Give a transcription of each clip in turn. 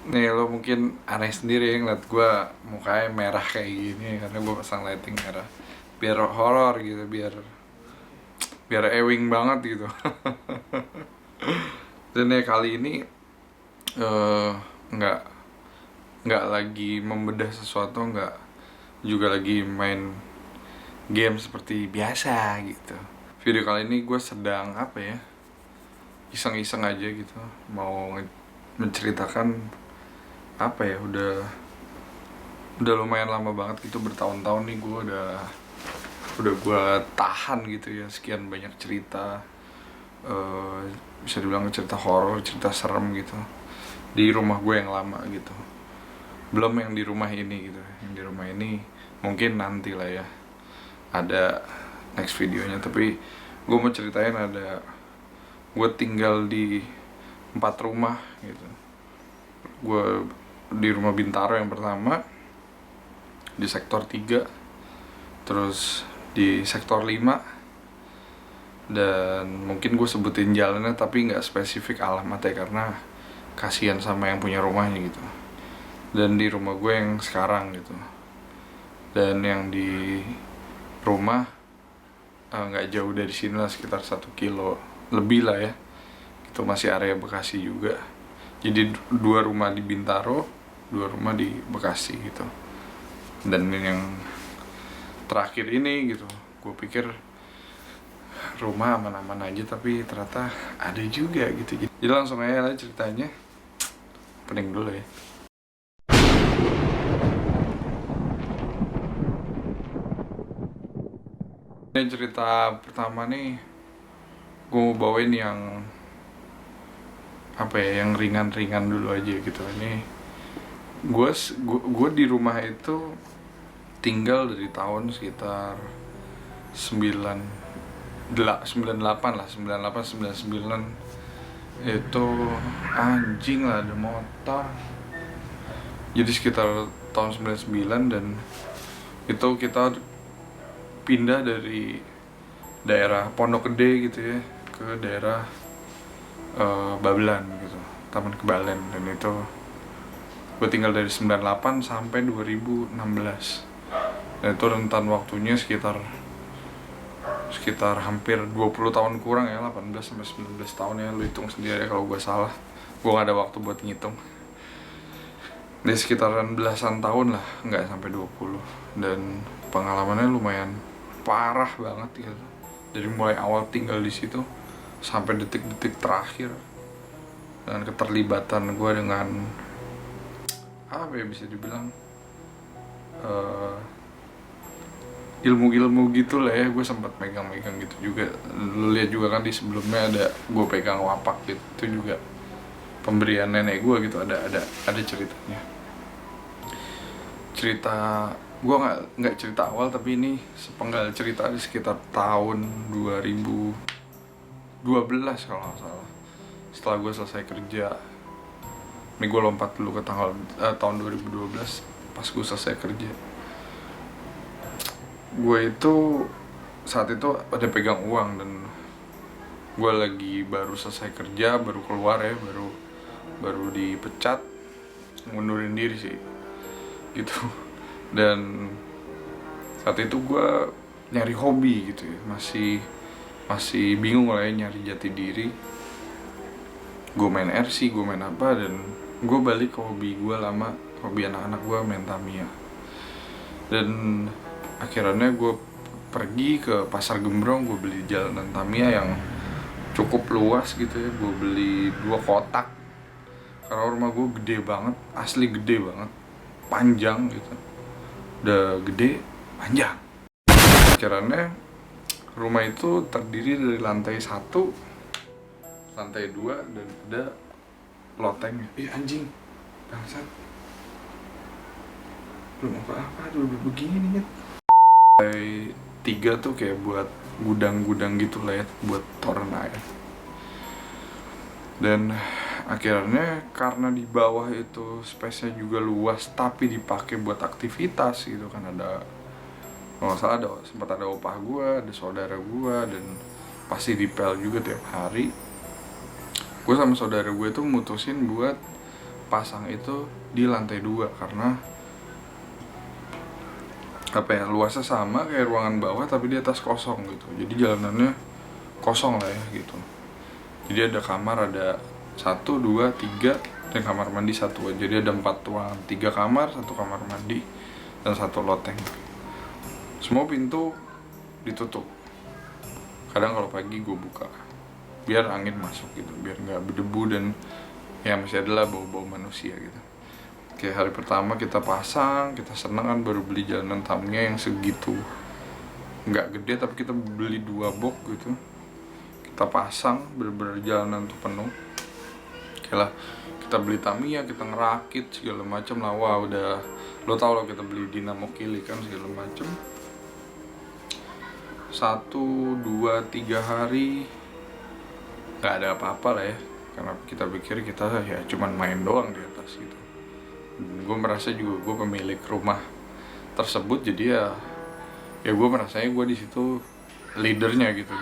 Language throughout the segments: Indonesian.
Nih lo mungkin aneh sendiri ya ngeliat gue mukanya merah kayak gini karena gue pasang lighting merah biar horor gitu, biar biar ewing banget gitu. Dan ya kali ini eh nggak nggak lagi membedah sesuatu, nggak juga lagi main game seperti biasa gitu. Video kali ini gue sedang apa ya, iseng-iseng aja gitu, mau menceritakan apa ya, udah lumayan lama banget gitu, bertahun-tahun nih gue udah gue tahan gitu ya, sekian banyak cerita, eh, bisa dibilang cerita horor, cerita serem gitu di rumah gue yang lama gitu. Belum yang di rumah ini gitu, yang di rumah ini mungkin nanti lah ya, ada next videonya. Tapi gue mau ceritain, ada gue tinggal di 4 rumah gitu. Gue di rumah Bintaro yang pertama, di sektor 3, terus di sektor 5, dan mungkin gue sebutin jalannya tapi nggak spesifik alamatnya karena kasihan sama yang punya rumahnya gitu. Dan di rumah gue yang sekarang gitu, dan yang di rumah nggak jauh dari sini lah, sekitar 1 kilo lebih lah ya, itu masih area Bekasi juga. Jadi 2 rumah di Bintaro, 2 rumah di Bekasi gitu. Dan yang terakhir ini gitu, gue pikir rumah aman-aman aja, tapi ternyata ada juga gitu. Jadi langsung aja lah ceritanya, pening dulu ya. Ini cerita pertama nih, gue mau bawain yang apa ya, yang ringan-ringan dulu aja gitu. Ini gue di rumah itu tinggal dari tahun sekitar 98 lah, 98 99. Itu anjing lah, ada motor. Jadi sekitar tahun 99, dan itu kita pindah dari daerah Pondok Gede gitu ya ke daerah Babelan gitu, Taman Kebalen. Dan itu gue tinggal dari 98 sampai 2016, dan itu rentan waktunya sekitar hampir 20 tahun kurang ya, 18 sampai 19 tahun ya, lu hitung sendiri ya kalau gue salah. Gue gak ada waktu buat ngitung. Di sekitaran belasan tahun lah, nggak sampai 20. Dan pengalamannya lumayan parah banget gitu, dari mulai awal tinggal di situ sampai detik-detik terakhir. Dan keterlibatan gue dengan apa ya, bisa dibilang ilmu-ilmu gitu lah ya. Gue sempat megang-megang gitu juga. Lu lihat juga kan di sebelumnya ada gue pegang wapak gitu, itu juga pemberian nenek gue gitu. Ada ceritanya. Cerita gue nggak cerita awal, tapi ini sepenggal cerita di sekitar tahun 2012 kalau nggak salah. Setelah gue selesai kerja, ini gue lompat dulu ke tahun 2012. Pas gue selesai kerja, gue itu saat itu ada pegang uang, dan gue lagi baru selesai kerja, baru keluar ya, baru dipecat, ngundurin diri sih gitu. Dan saat itu gue nyari hobi gitu ya, masih bingung lah ya, nyari jati diri. Gue main RC, gue main apa, dan gue balik ke hobi gue lama, hobi anak-anak gue, main Tamiya. Dan akhirnya gue pergi ke pasar Gembrong, gue beli jalanan Tamiya yang cukup luas gitu ya. Gue beli 2 kotak karena rumah gue gede banget, asli gede banget, panjang gitu, udah gede panjang. Akhirnya rumah itu terdiri dari lantai 1, lantai 2, dan ada loteng. Anjing, bangsat, belum apa-apa udah begini nih. Lantai 3 tuh kayak buat gudang-gudang gitu lah ya, buat toren air. Dan akhirnya karena di bawah itu space-nya juga luas, tapi dipakai buat aktivitas gitu kan. Ada, kalau nggak salah, sempat ada opah gue, ada saudara gue, dan pasti dipel juga tiap hari. Gue sama saudara gue tuh mutusin buat pasang itu di lantai 2 karena apa ya, luasnya sama kayak ruangan bawah tapi di atas kosong gitu, jadi jalanannya kosong lah ya gitu. Jadi ada kamar, ada 1, 2, 3 dan kamar mandi 1. Jadi ada 4 ruangan, 3 kamar, 1 kamar mandi dan 1 loteng. Semua pintu ditutup. Kadang kalau pagi gue buka biar angin masuk gitu, biar nggak berdebu dan ya masih adalah bau-bau manusia gitu. Oke, hari pertama kita pasang, kita seneng kan, baru beli jalanan Tamiya yang segitu, nggak gede tapi kita beli 2 box gitu. Kita pasang, bener-bener jalanan tuh penuh. Oke lah, kita beli Tamiya, kita ngerakit segala macam lah. Wah udah, lo tau lah kita beli dinamo kili kan segala macam. 1, 2, 3 hari nggak ada apa-apa lah ya, karena kita pikir kita ya cuman main doang di atas gitu. Gue merasa juga gue pemilik rumah tersebut, jadi ya gue merasanya gue di situ leadernya gitu,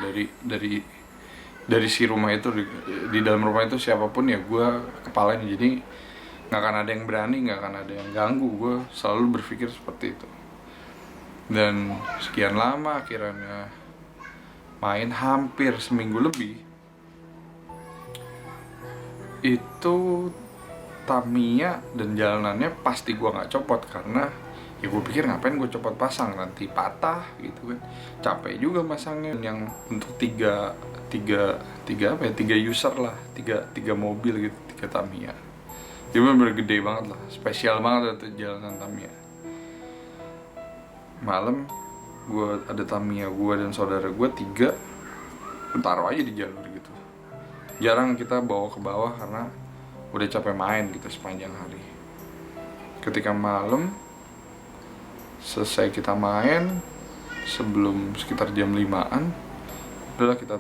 dari si rumah itu, di dalam rumah itu siapapun ya gue kepalanya. Jadi nggak akan ada yang berani, nggak akan ada yang ganggu. Gue selalu berpikir seperti itu. Dan sekian lama akhirnya main hampir seminggu lebih, itu Tamiya dan jalanannya pasti gue nggak copot, karena ya gue pikir ngapain gue copot pasang, nanti patah gitu kan, capek juga pasangnya. Yang untuk tiga user lah, tiga mobil gitu, 3 Tamiya. Dia bener-bener gede banget lah, spesial banget itu jalanan Tamiya. Malam gue ada Tamiya gue dan saudara gue 3 taruh aja di jalur gitu. Jarang kita bawa ke bawah karena udah capek main gitu sepanjang hari. Ketika malam selesai kita main, sebelum sekitar jam 5-an udahlah kita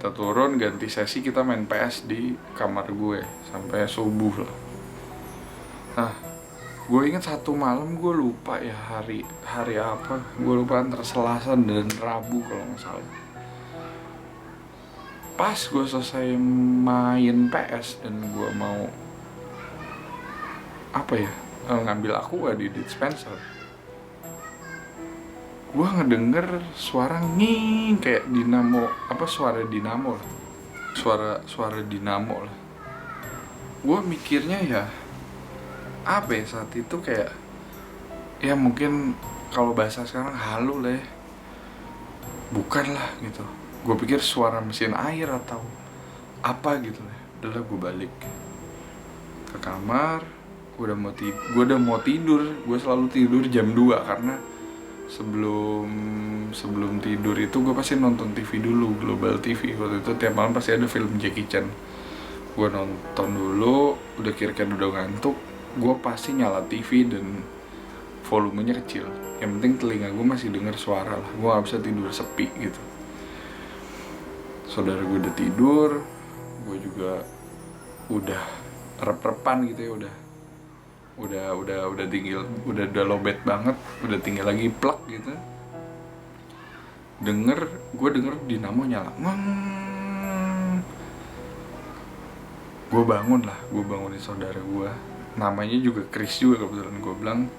turun ganti sesi, kita main PS di kamar gue sampai subuh lah. Nah, gue ingat satu malam gue lupa ya hari apa, gue lupa antara Selasa dan Rabu kalau nggak salah. Pas gue selesai main PS dan gue mau ngambil aqua di dispenser, gue ngedenger suara nging kayak dinamo, suara dinamo lah, suara dinamo lah. Gue mikirnya ya apa ya, saat itu kayak ya mungkin kalau bahasa sekarang halu lah ya, bukan lah gitu. Gue pikir suara mesin air atau apa gitu lah. Udahlah gue balik ke kamar, gue udah mau tidur. Gue selalu tidur jam 2 karena sebelum tidur itu gue pasti nonton TV dulu, Global TV. Waktu itu tiap malam pasti ada film Jackie Chan. Gue nonton dulu, udah kira-kira udah ngantuk, gue pasti nyala TV dan volumenya kecil. Yang penting telinga gue masih denger suara lah, gue gak bisa tidur sepi gitu. Saudara gue udah tidur, gue juga udah rep-repan gitu ya, udah tinggal, udah lobet banget, udah tinggal lagi plug gitu. Gue denger dinamo nyala, gue bangunin saudara gue, namanya juga Chris juga kebetulan. Gue bilang,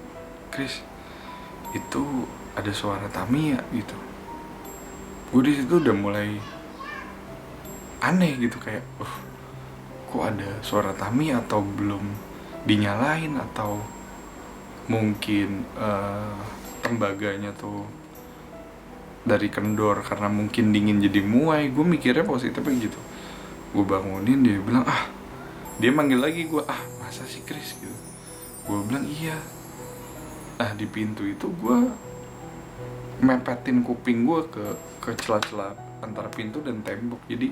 Chris, itu ada suara Tamiya gitu. Gue di situ udah mulai aneh gitu, kayak kok ada suara Tamiya, atau belum dinyalain, atau mungkin tembaganya tuh dari kendor karena mungkin dingin jadi muai. Gue mikirnya positifnya gitu. Gue bangunin, dia bilang dia manggil lagi gue, masa sih Chris gitu. Gue bilang iya. Di pintu itu gue mepetin kuping gue ke celah-celah antara pintu dan tembok. Jadi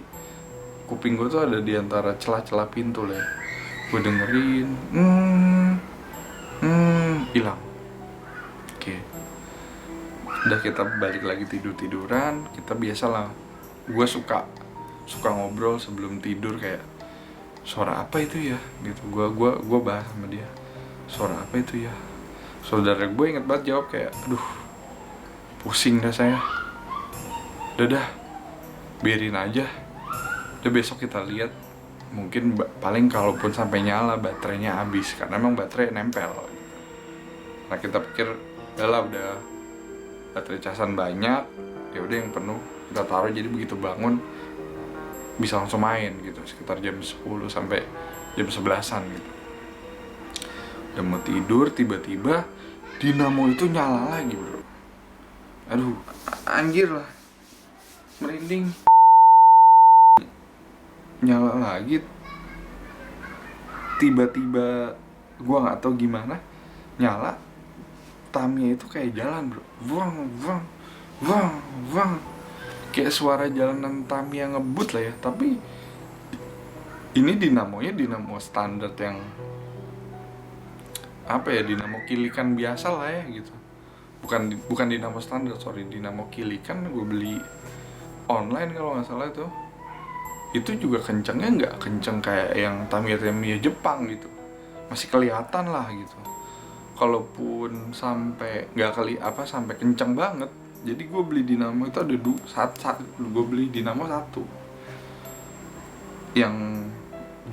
kuping gue tuh ada di antara celah-celah pintu lah. Gue dengerin, hilang. Oke. Udah, kita balik lagi tiduran. Kita biasalah, gue suka ngobrol sebelum tidur, kayak suara apa itu ya gitu. Gue bahas sama dia, suara apa itu ya. Saudara gue inget banget jawab kayak, aduh pusing dah saya, dah biarin aja, udah besok kita lihat. mungkin paling kalaupun sampai nyala baterainya habis, karena emang baterai nempel gitu. Nah kita pikir udah baterai casan banyak, ya udah yang penuh kita taruh, jadi begitu bangun bisa langsung main gitu, sekitar jam 10 sampai jam 11-an gitu. Udah mau tidur, tiba-tiba dinamo itu nyala lagi bro. Aduh, anjir lah, merinding. Nyala lagi, tiba-tiba gua nggak tahu gimana nyala, Tamiya itu kayak jalan bro, wang wang wang wang, kayak suara jalanan Tamiya ngebut lah ya. Tapi ini dinamonya dinamo standar yang apa ya, dinamo kilikan biasa lah ya gitu, bukan dinamo standar, sorry, dinamo kilikan. Gue beli online kalau nggak salah itu juga kencengnya nggak kenceng kayak yang Tamiya Jepang gitu, masih kelihatan lah gitu. Kalaupun sampai sampai kenceng banget, jadi gue beli dinamo itu ada gue beli dinamo satu, yang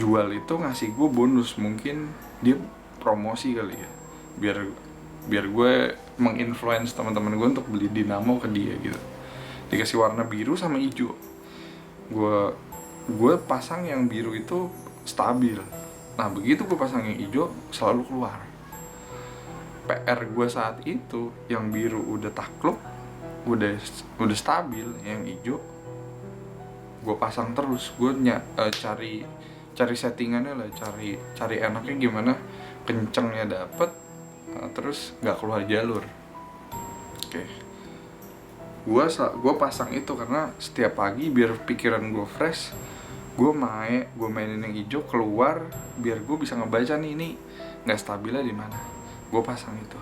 jual itu ngasih gue bonus, mungkin dia promosi kali ya, biar gue menginfluence teman-teman gue untuk beli dinamo ke dia gitu. Dikasih warna biru sama hijau, gue pasang yang biru itu stabil. Nah begitu gue pasang yang hijau selalu keluar. PR gue saat itu yang biru udah takluk, udah stabil, yang hijau gue pasang terus. Gue cari settingannya lah, cari enaknya gimana, kencengnya dapet, terus nggak keluar jalur. Oke. Gue pasang itu karena setiap pagi biar pikiran gue fresh, gue mainin yang hijau keluar, biar gue bisa ngebaca nih ini nggak stabilnya di mana. Gue pasang itu.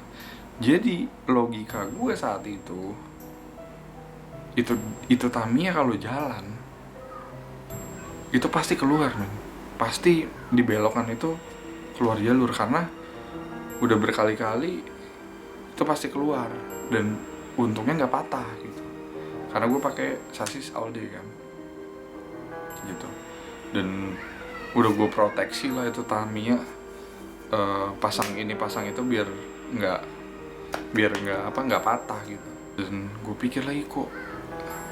Jadi logika gue saat itu Tamiya kalau jalan itu pasti keluar men, pasti di belokan itu keluar jalur, karena udah berkali-kali itu pasti keluar. Dan untungnya nggak patah gitu, karena gue pakai sasis Alde kan gitu. Dan udah gue proteksi lah itu Tamiya, pasang ini pasang itu biar nggak patah gitu. Dan gue pikir lagi, kok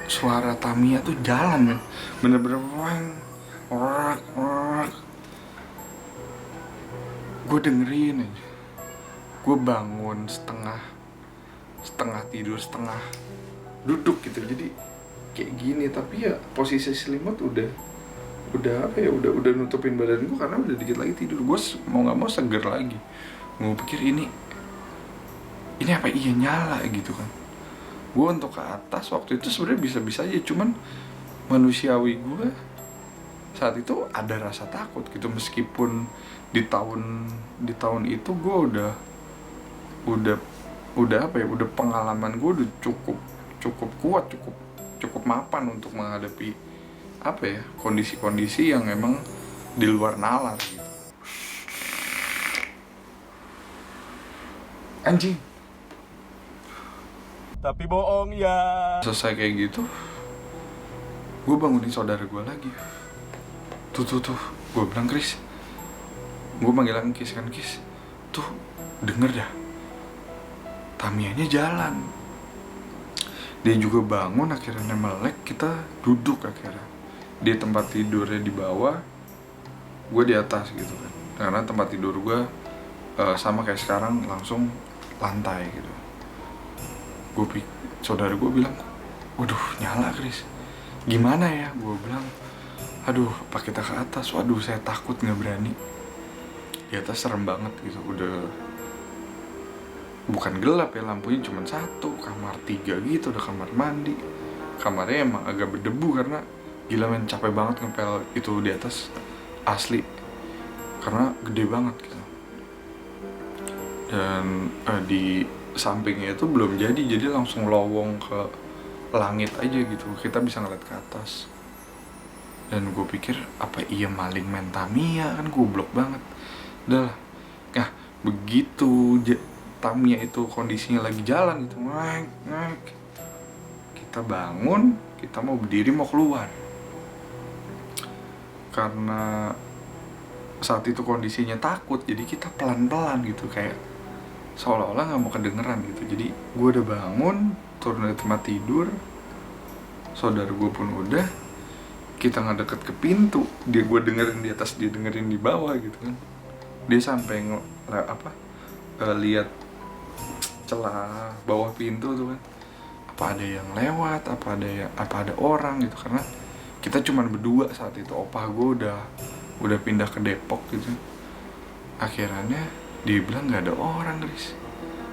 suara Tamiya tuh jalan men, bener-bener wang. Gue dengerin aja, gue bangun setengah tidur setengah duduk gitu, jadi kayak gini. Tapi ya posisi selimut udah apa ya, udah nutupin badan gue, karena udah dikit lagi tidur. Gue mau nggak mau seger lagi, gue pikir ini apa iya nyala gitu kan. Gue untuk ke atas waktu itu sebenarnya bisa-bisa aja, cuman manusiawi gue saat itu ada rasa takut gitu. Meskipun di tahun itu gue udah apa ya, udah pengalaman gue udah cukup kuat, cukup mapan untuk menghadapi apa ya, kondisi-kondisi yang emang di luar nalar gitu. Anjing, tapi bohong ya. selesai kayak gitu, gue bangunin saudara gue lagi. Tuh gue bilang, Kris, gue panggilan Kis kan, Kis, tuh denger dah, Tamiyanya jalan. Dia juga bangun, akhirnya melek, kita duduk akhirnya. Dia tempat tidurnya di bawah, gue di atas gitu kan, karena tempat tidur gue sama kayak sekarang, langsung lantai gitu. Saudara gue bilang, waduh nyala Kris, gimana ya? Gue bilang, aduh apa kita ke atas? Waduh saya takut, nggak berani. Di atas serem banget gitu, udah bukan gelap ya, lampunya cuma satu, kamar 3 gitu, ada kamar mandi. Kamarnya emang agak berdebu karena gila men, capek banget ngepel itu di atas, asli, karena gede banget gitu. Dan di sampingnya itu belum jadi langsung lowong ke langit aja gitu, kita bisa ngeliat ke atas. Dan gue pikir, apa iya maling main Tamiya, kan goblok banget. Udah lah. Nah begitu Tamiya itu kondisinya lagi jalan gitu, ngek, kita bangun, kita mau berdiri mau keluar. karena saat itu kondisinya takut, jadi kita pelan-pelan gitu, kayak seolah-olah nggak mau kedengeran gitu. Jadi gue udah bangun, turun dari tempat tidur, saudara gue pun udah, kita nggak deket ke pintu, gue dengerin di atas, dia dengerin di bawah gitu kan. Dia sampai lihat celah bawah pintu tuh kan, apa ada yang lewat, apa ada orang gitu, karena kita cuman berdua saat itu. Opah gue udah pindah ke Depok gitu. Akhirnya dia bilang nggak ada orang, guys.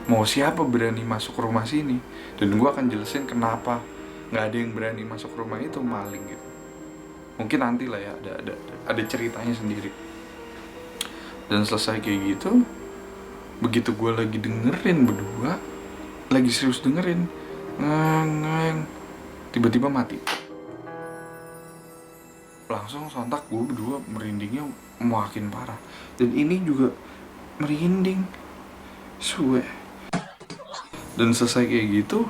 Mau siapa berani masuk rumah sini? Dan gue akan jelasin kenapa nggak ada yang berani masuk rumah itu, maling gitu. Mungkin nanti lah ya, ada ceritanya sendiri. Dan selesai kayak gitu, begitu gue lagi dengerin berdua, lagi serius dengerin, ngeng, tiba-tiba mati. Langsung sontak gue berdua merindingnya makin parah. Dan ini juga merinding, suwe. Dan selesai kayak gitu,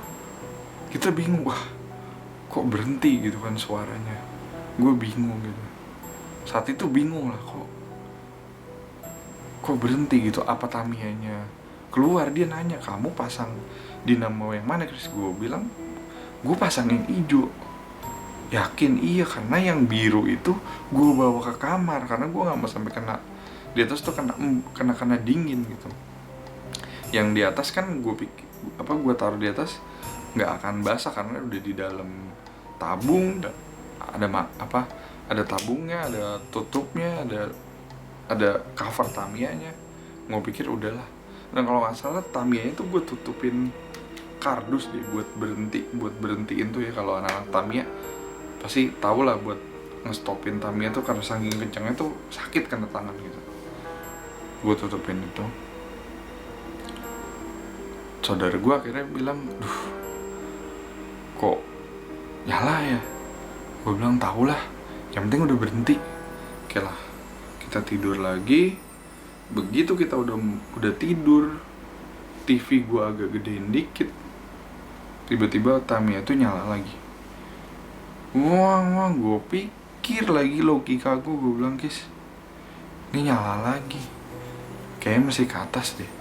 kita bingung, wah kok berhenti gitu kan suaranya. Gue bingung gitu. Saat itu bingung lah, kok berhenti gitu, apa Tamiyanya keluar. Dia nanya, kamu pasang dinamo yang mana, Chris? Gue bilang, gue pasang yang hijau. Yakin? Iya, karena yang biru itu gue bawa ke kamar, karena gue gak mau sampai kena di atas tuh, kena dingin gitu. Yang di atas kan gue taruh di atas nggak akan basah karena udah di dalam tabung, ada tabungnya, ada tutupnya, ada cover Tamiyanya. Gue pikir udahlah. Dan kalau nggak salah Tamiyanya tuh gue tutupin kardus deh buat berhentiin tuh ya. Kalau anak-anak Tamiya pasti tahu lah, buat ngestopin Tamiya tuh karena saking kencangnya tuh sakit kena tangan gitu. Gue tutupin itu. Saudara gue akhirnya bilang, duh kok nyala ya? Gue bilang, tahu lah, yang penting udah berhenti. Oke lah, kita tidur lagi. Begitu kita udah tidur, TV gue agak gedein dikit, tiba-tiba Tamiya tuh nyala lagi. Wah, gue pikir lagi logika gue bilang, Kis, ini nyala lagi, kayaknya masih ke atas deh.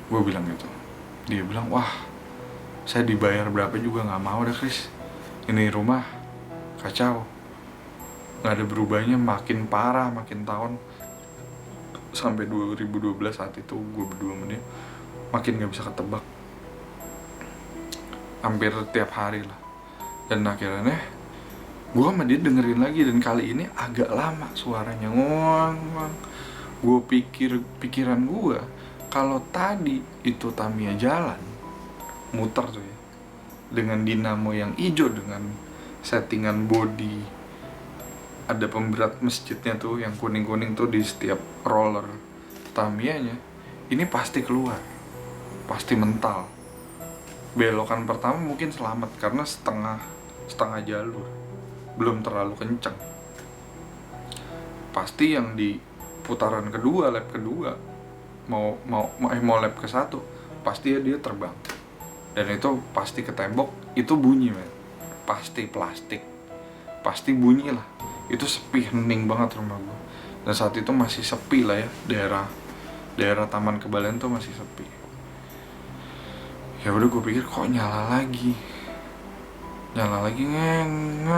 Gue bilang gitu. Dia bilang, wah, saya dibayar berapa juga gak mau dah, Chris. Ini rumah kacau, gak ada berubahnya, makin parah, makin tahun. Sampai 2012 saat itu gue berdua sama dia makin gak bisa ketebak, hampir tiap hari lah. Dan akhirnya gue sama dia dengerin lagi, dan kali ini agak lama suaranya, ngoang. Gue pikiran gue, kalau tadi itu Tamiya jalan muter tuh ya, dengan dinamo yang hijau, dengan settingan body, ada pemberat masjidnya tuh yang kuning-kuning tuh di setiap roller Tamiyanya, ini pasti keluar, pasti mental. Belokan pertama mungkin selamat karena setengah jalur, belum terlalu kencang. Pasti yang di putaran kedua, lap kedua, mau lap ke satu, pasti dia terbang. Dan itu pasti ke tembok, itu bunyi, men. Pasti plastik, pasti bunyi lah. Itu sepi, hening banget rumah gue. Dan saat itu masih sepi lah ya, daerah Taman Kebalen tuh masih sepi. Ya udah, gue pikir kok nyala lagi, ngeng.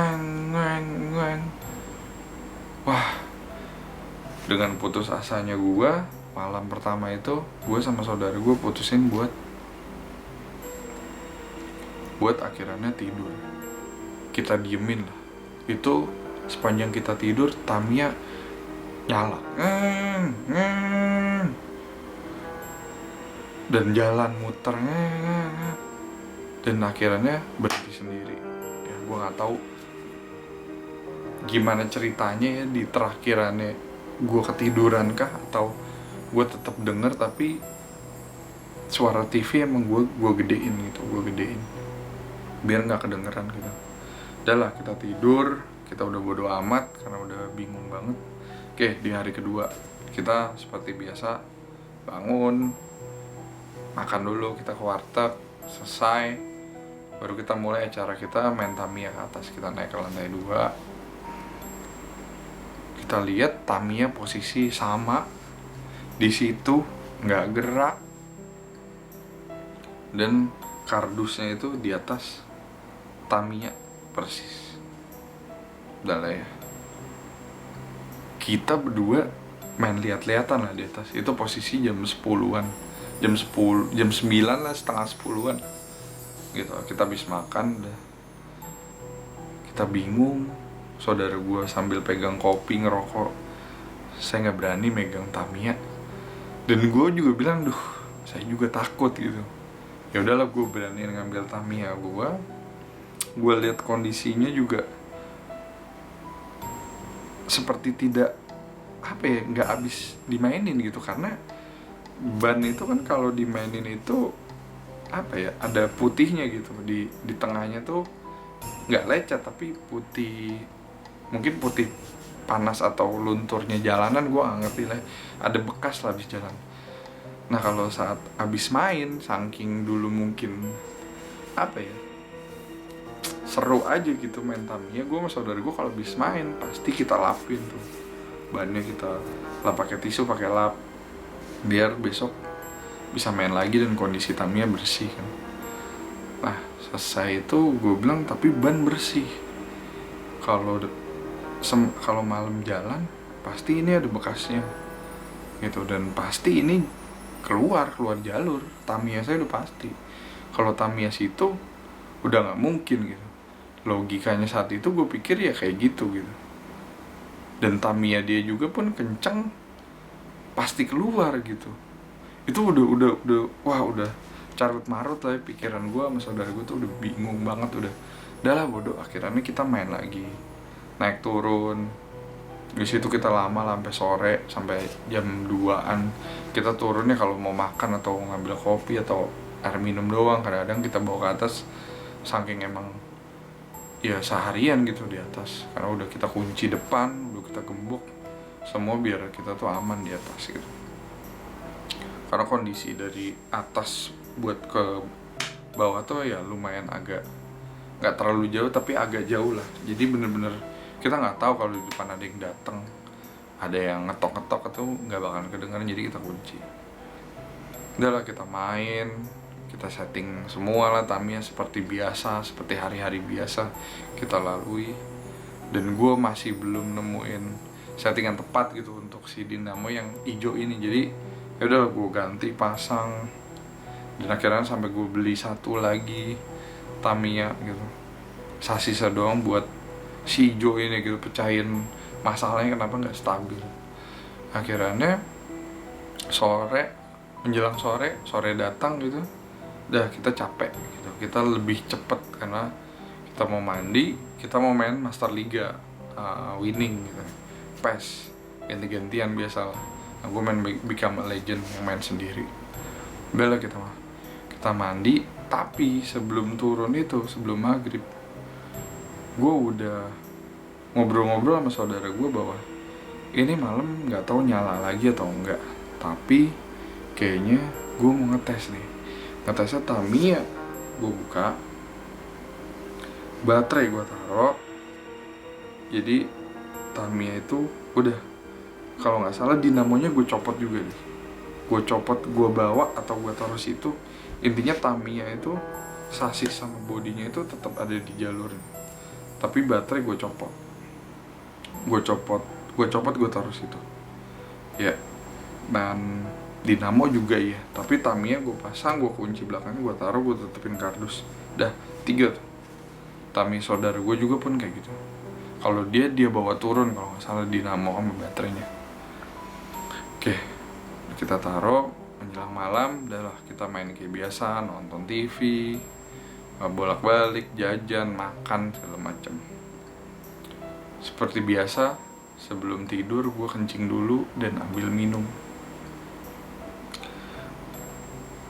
Wah, dengan putus asanya gue, malam pertama itu gue sama saudara gue putusin buat akhirnya tidur. Kita diemin lah. Itu sepanjang kita tidur, Tamiya nyala, ngeng. Dan jalan muter, ngeng. Dan akhirnya berhenti sendiri. Ya gue nggak tahu gimana ceritanya ya di terakhirannya, gue ketiduran kah atau gue tetap denger, tapi suara TV emang gue gedein gitu, biar nggak kedengeran gitu. Udah lah, kita tidur, kita udah bodo amat karena udah bingung banget. Oke, di hari kedua kita seperti biasa bangun, makan dulu, kita ke warteg, selesai, baru kita mulai acara kita main Tamiya ke atas. Kita naik ke lantai 2, kita lihat Tamiya posisi sama di situ, nggak gerak, dan kardusnya itu di atas Tamiya persis. Udah lah ya, kita berdua main lihat-lihatan lah di atas. Itu posisi jam 10-an, jam 9 lah, setengah 10-an gitu. Kita habis makan udah, kita bingung. Saudara gue sambil pegang kopi ngerokok, saya nggak berani megang Tamiya. Dan gue juga bilang, duh, saya juga takut gitu. Ya udahlah, gue berani ngambil Tamiya gue. Gue lihat kondisinya juga seperti tidak, apa ya, nggak habis dimainin gitu. Karena ban itu kan kalau dimainin itu, apa ya, ada putihnya gitu di tengahnya tuh, nggak lecet tapi putih, mungkin putih panas atau lunturnya jalanan, gue nggak ngerti lah, ada bekas lah habis jalan. Nah kalau saat habis main, saking dulu mungkin, apa ya, seru aja gitu main Tamiya, gue sama saudara gue kalau habis main pasti kita lapin tuh bannya, kita lap pakai tisu, pakai lap, biar besok bisa main lagi dan kondisi Tamiya bersih kan. Nah selesai itu gue bilang, tapi ban bersih, kalau malam jalan pasti ini ada bekasnya gitu, dan pasti ini keluar jalur Tamiya saya udah pasti. Kalau Tamiya situ udah nggak mungkin gitu. Logikanya saat itu gue pikir ya kayak gitu. Dan Tamiya dia juga pun kenceng, pasti keluar gitu. Itu udah wah, udah carut marut lah ya, pikiran gue sama saudara gue tuh udah bingung banget. Udah lah bodoh, akhirnya kita main lagi, naik turun. Di situ kita lama lah, sampai sore, sampai jam 2-an. Kita turunnya kalau mau makan atau ngambil kopi atau air minum doang. Kadang-kadang kita bawa ke atas, saking emang ya seharian gitu di atas. Karena udah kita kunci depan, udah kita gembok semua biar kita tuh aman di atas gitu. Karena kondisi dari atas buat ke bawah tuh ya lumayan agak, nggak terlalu jauh tapi agak jauh lah. Jadi bener-bener kita nggak tahu kalau di depan ada yang datang, ada yang ngetok-ngetok atau nggak bakalan kedengeran, jadi kita kunci. Udah lah, kita main, kita setting semua lah Tamiya seperti biasa, seperti hari-hari biasa kita lalui. Dan gue masih belum nemuin settingan tepat gitu untuk si dinamo yang hijau ini. Jadi ya udah gue ganti pasang, dan akhirnya sampai gue beli satu lagi Tamiya gitu, sasisnya doang buat si hijau ini gitu, pecahin masalahnya kenapa nggak stabil. Akhirnya menjelang sore datang gitu, udah kita capek gitu, kita lebih cepet karena kita mau mandi, kita mau main Master Liga, winning gitu, PES ganti-gantian biasa lah. Nah, gue main Become a Legend yang main sendiri. Udah lah, kita mandi, tapi sebelum turun itu, sebelum maghrib, gue udah ngobrol-ngobrol sama saudara gue bahwa ini malam nggak tahu nyala lagi atau enggak, tapi kayaknya gue mau ngetesnya Tamiya. Gue buka baterai, gue taruh, jadi Tamiya itu udah, kalau nggak salah dinamonya gue copot juga deh, gue bawa atau gue taruh situ. Intinya Tamiya itu sasis sama bodinya itu tetap ada di jalurnya, tapi baterai gue copot, gue taruh situ ya. Dan dinamo juga ya, tapi Tamiya gue pasang, gue kunci belakangnya, gue taruh, gue tutupin kardus. Dah 3 tuh. Tamiya saudara gue juga pun kayak gitu. Kalau dia bawa turun kalau nggak salah dinamo sama baterainya. Oke, kita taruh. Menjelang malam, udah lah, kita main kayak biasa, nonton TV, bolak-balik, jajan, makan, segala macam. Seperti biasa, sebelum tidur gue kencing dulu dan ambil minum.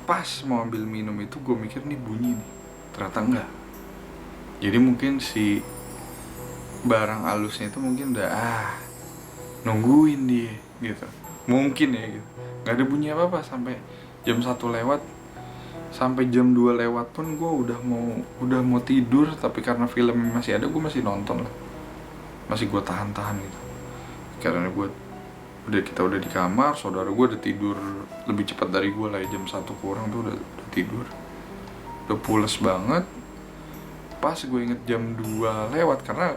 Pas mau ambil minum itu gue mikir nih bunyi nih, ternyata enggak. Jadi mungkin si barang halusnya itu mungkin udah nungguin dia gitu, mungkin ya gitu. Nggak ada bunyi apa-apa sampai jam 1 lewat, sampai jam 2 lewat pun gue udah mau tidur, tapi karena film masih ada, gue masih nonton lah, masih gue tahan gitu. karena kita udah di kamar, saudara gue udah tidur lebih cepat dari gue lah, jam 1 kurang tuh udah tidur, udah pules banget. Pas gue inget jam 2 lewat, karena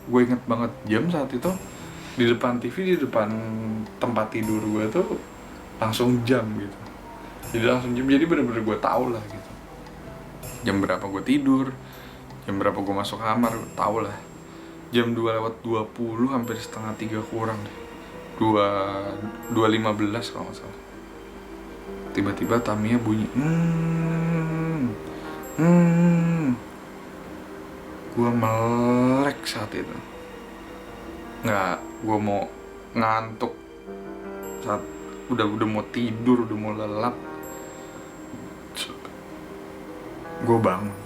gue inget banget jam saat itu di depan TV, di depan tempat tidur gue tuh langsung jam gitu. Jadi langsung jam, jadi bener-bener gue tau lah gitu jam berapa gue tidur, jam berapa gue masuk kamar, gue tau lah. Jam 2 lewat 20, hampir setengah 3 kurang deh, 2.15 kalau nggak salah. Tiba-tiba Tamiya bunyi, gue melek saat itu. Nggak, gue mau ngantuk saat udah mau tidur, udah mau lelap. Gue bangun,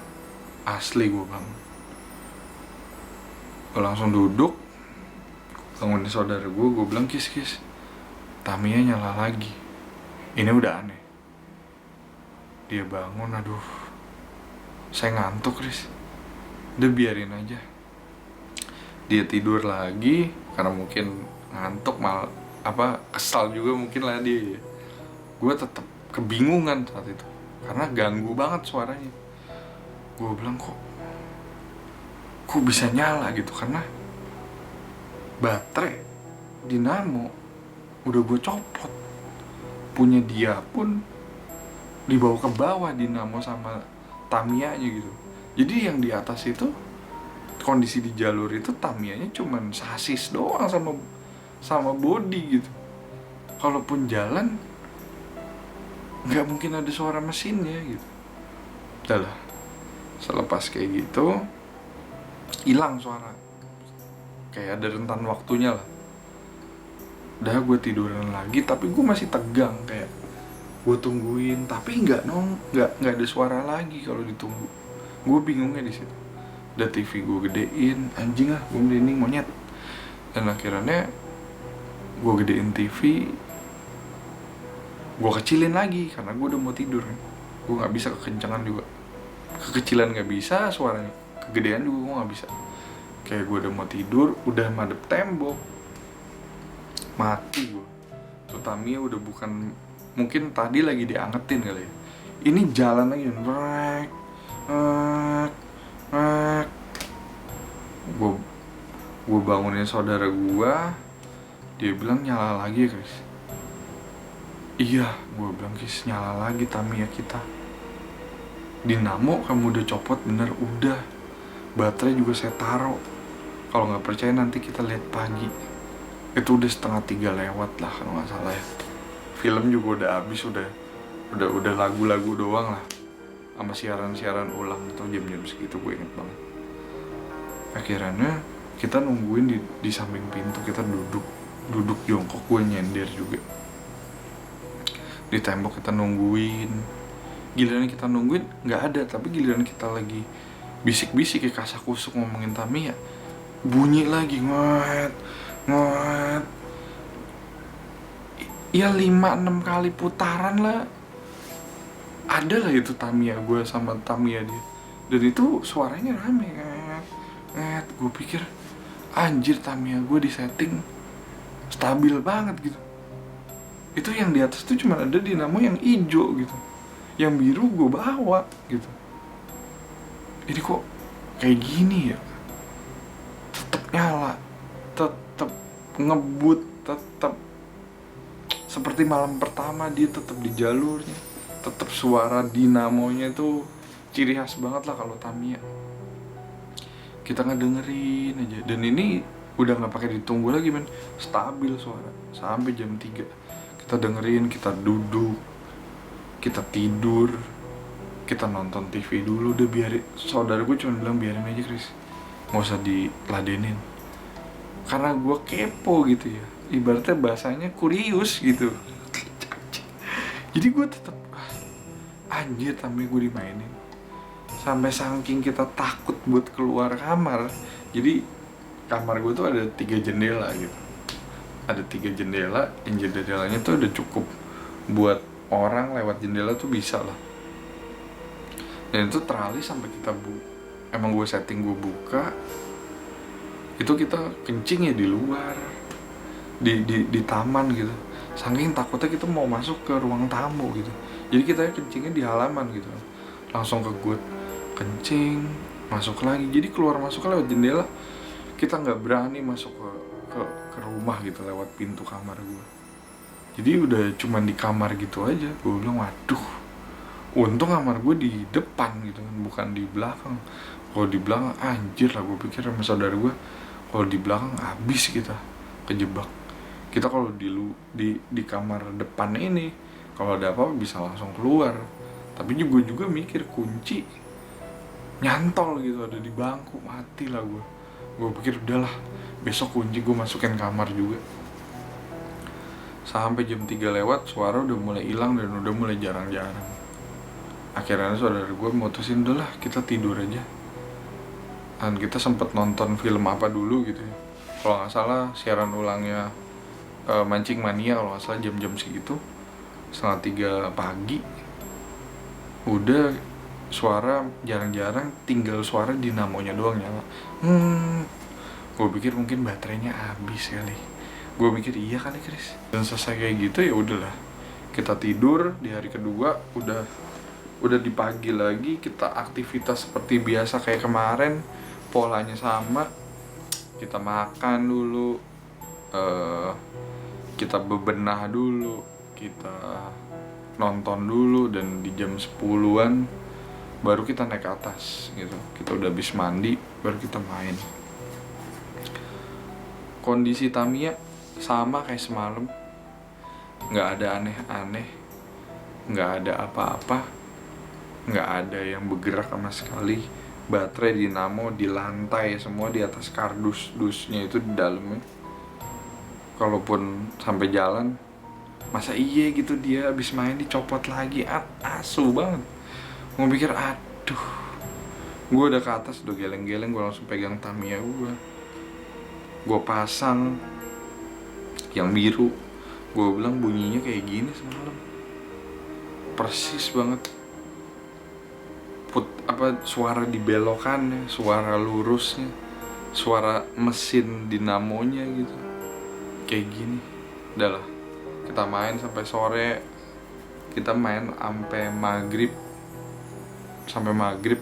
asli gue bangun. Gue langsung duduk, bangunin saudara gue bilang, Kis, Tamiya nyala lagi. Ini udah aneh. Dia bangun, aduh, saya ngantuk, Riz. Udah biarin aja. Dia tidur lagi, karena mungkin ngantuk, kesal juga mungkin lah dia. Gue tetap kebingungan saat itu, karena ganggu banget suaranya. Gue bilang, kok bisa nyala gitu, karena baterai dinamo udah gue copot, punya dia pun dibawa ke bawah dinamo sama Tamiya-nya gitu. Jadi yang di atas itu, kondisi di jalur itu Tamiya-nya cuman sasis doang sama body gitu. Kalaupun jalan nggak mungkin ada suara mesinnya gitu. Udah lah, selepas kayak gitu hilang suara, kayak ada rentan waktunya lah. Udah gue tiduran lagi, tapi gue masih tegang, kayak gue tungguin tapi nggak ada suara lagi kalau ditunggu. Gue bingungnya di situ. Udah TV gue gedein, anjing ah, gue merinding monyet. Dan akhirnya gue gedein TV, gue kecilin lagi karena gue udah mau tidur kan. Gue nggak bisa kekencangan juga, kekecilan nggak bisa, suaranya kegedean juga gue nggak bisa. Kayak gue udah mau tidur, udah madep tembok, mati gue. Tuh Tamiya udah bukan, mungkin tadi lagi diangetin kali ya, ini jalan lagi, gue bangunin saudara gue, dia bilang nyala lagi ya Chris. Iya, gue bilang, Kis, nyala lagi Tamiya kita. Dinamo kamu udah copot, bener, udah. Baterai juga saya taruh. Kalau nggak percaya nanti kita lihat pagi. Itu udah 2:30 lewat lah kalau nggak salah ya. Film juga udah habis, udah lagu-lagu doang lah, sama siaran ulang atau jam-jam segitu, gue inget banget. Akhirnya kita nungguin di samping pintu, kita duduk jongkok, gue nyender juga di tembok, kita nungguin. Giliran kita nungguin nggak ada, tapi giliran kita lagi bisik-bisik kayak kasak-kusuk ngomongin Tamiya, bunyi lagi ngot. Ya 5-6 kali putaran lah ada lah itu Tamiya gue sama Tamiya dia, dan itu suaranya rame nget. Gue pikir anjir, Tamiya gue disetting stabil banget gitu. Itu yang di atas tuh cuma ada dinamo yang hijau gitu, yang biru gue bawa gitu. Ini kok kayak gini ya, tetep nyala, tetep ngebut, tetep seperti malam pertama, dia tetep di jalurnya, tetep suara dinamonya tuh ciri khas banget lah kalau Tamiya. Kita ngedengerin aja, dan ini udah nggak pakai ditunggu lagi men, stabil suara sampai jam 3. Kita dengerin, kita duduk, kita tidur, kita nonton TV dulu. Udah biarin, saudara gue cuma bilang biarin aja Chris, nggak usah diladenin, karena gue kepo gitu ya, ibaratnya bahasanya kurius gitu. Jadi gue tetap anjir, Tamiya gue dimainin. Sampai saking kita takut buat keluar kamar, jadi kamar gue tuh ada 3 jendela gitu. Ada 3 jendela, yang jendelanya tuh udah cukup buat orang lewat jendela tuh bisa lah. Dan itu teralis sampai kita emang gue setting gue buka, itu kita kencing ya di luar. di taman gitu. Saking takutnya kita mau masuk ke ruang tamu gitu. Jadi kita kencingnya di halaman gitu. Langsung ke got kencing, masuk lagi. Jadi keluar masuk lewat jendela. Kita nggak berani masuk ke rumah gitu lewat pintu kamar gue. Jadi udah cuman di kamar gitu aja. Gue bilang waduh, untung kamar gue di depan gitu kan, bukan di belakang. Kalau di belakang anjir lah, gue pikir sama saudara gue, kalau di belakang habis kita kejebak. Kita kalau di kamar depan ini, kalau ada apa-apa bisa langsung keluar. Tapi juga mikir kunci nyantol gitu ada di bangku, mati lah gue. Gue pikir udahlah, besok kunci gue masukin kamar juga. Sampai jam 3 lewat, suara udah mulai hilang dan udah mulai jarang-jarang. Akhirnya saudara gue mutusin, udahlah kita tidur aja. Dan kita sempet nonton film apa dulu gitu ya. Kalau nggak salah siaran ulangnya Mancing Mania, kalau nggak salah jam-jam segitu, 2:30 pagi. Udah suara jarang-jarang, tinggal suara dinamonya doang nyala. Gue pikir mungkin baterainya habis kali. Gue mikir iya kali Chris. Dan selesai kayak gitu ya udahlah. Kita tidur di hari kedua, udah di pagi lagi kita aktivitas seperti biasa kayak kemarin, polanya sama. Kita makan dulu, kita bebenah dulu, kita nonton dulu, dan di jam 10-an baru kita naik ke atas gitu. Kita udah habis mandi baru kita main. Kondisi Tamiya sama kayak semalam, nggak ada aneh-aneh, nggak ada apa-apa, nggak ada yang bergerak sama sekali. Baterai dinamo di lantai semua, di atas kardus-dusnya itu di dalamnya. Kalaupun sampai jalan, masa iya gitu dia abis main dicopot lagi, asu banget. Gue pikir aduh, gue udah ke atas udah geleng-geleng, gue langsung pegang Tamiya gue pasang yang biru. Gue bilang bunyinya kayak gini semalam, persis banget. Suara dibelokannya, suara lurusnya, suara mesin dinamonya gitu, kayak gini. Udah lah, kita main sampai sore. Kita main sampai maghrib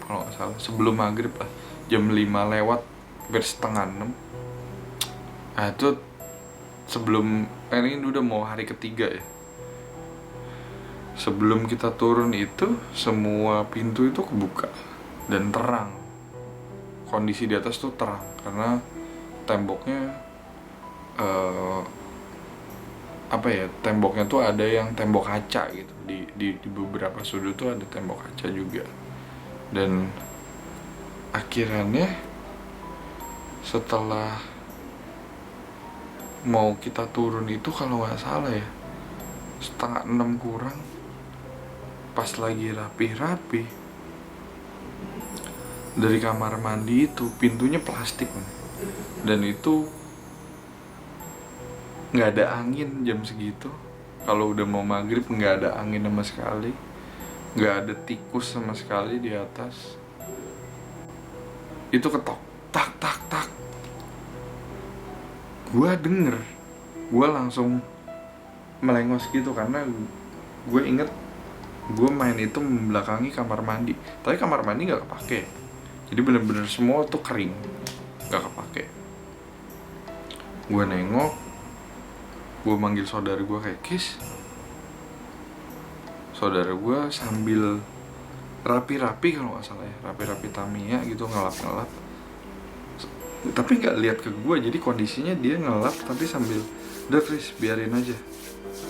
kalau nggak salah. Sebelum maghrib lah, jam 5 lewat, hampir setengah 6. Nah itu sebelum ini udah mau hari ketiga ya. Sebelum kita turun itu semua pintu itu kebuka dan terang. Kondisi di atas tuh terang karena temboknya temboknya tuh ada yang tembok kaca gitu. Di beberapa sudut tuh ada tembok kaca juga. Dan akhirnya setelah mau kita turun itu kalau nggak salah ya 5:30 kurang, pas lagi rapi-rapi, dari kamar mandi itu pintunya plastik man. Dan itu nggak ada angin jam segitu. Kalau udah mau maghrib nggak ada angin sama sekali, nggak ada tikus sama sekali di atas. Itu ketok tak tak tak, gue denger, gue langsung melengos gitu karena gue inget gue main itu membelakangi kamar mandi. Tapi kamar mandi nggak kepake, jadi bener-bener semua tuh kering, nggak kepake. Gue nengok, gue manggil saudara gue kayak Kis. Saudara gue sambil rapi-rapi kalau nggak salah ya, rapi-rapi Tamiya gitu, ngelap-ngelap. Tapi nggak lihat ke gue, jadi kondisinya dia ngelap tapi sambil udah Chris biarin aja,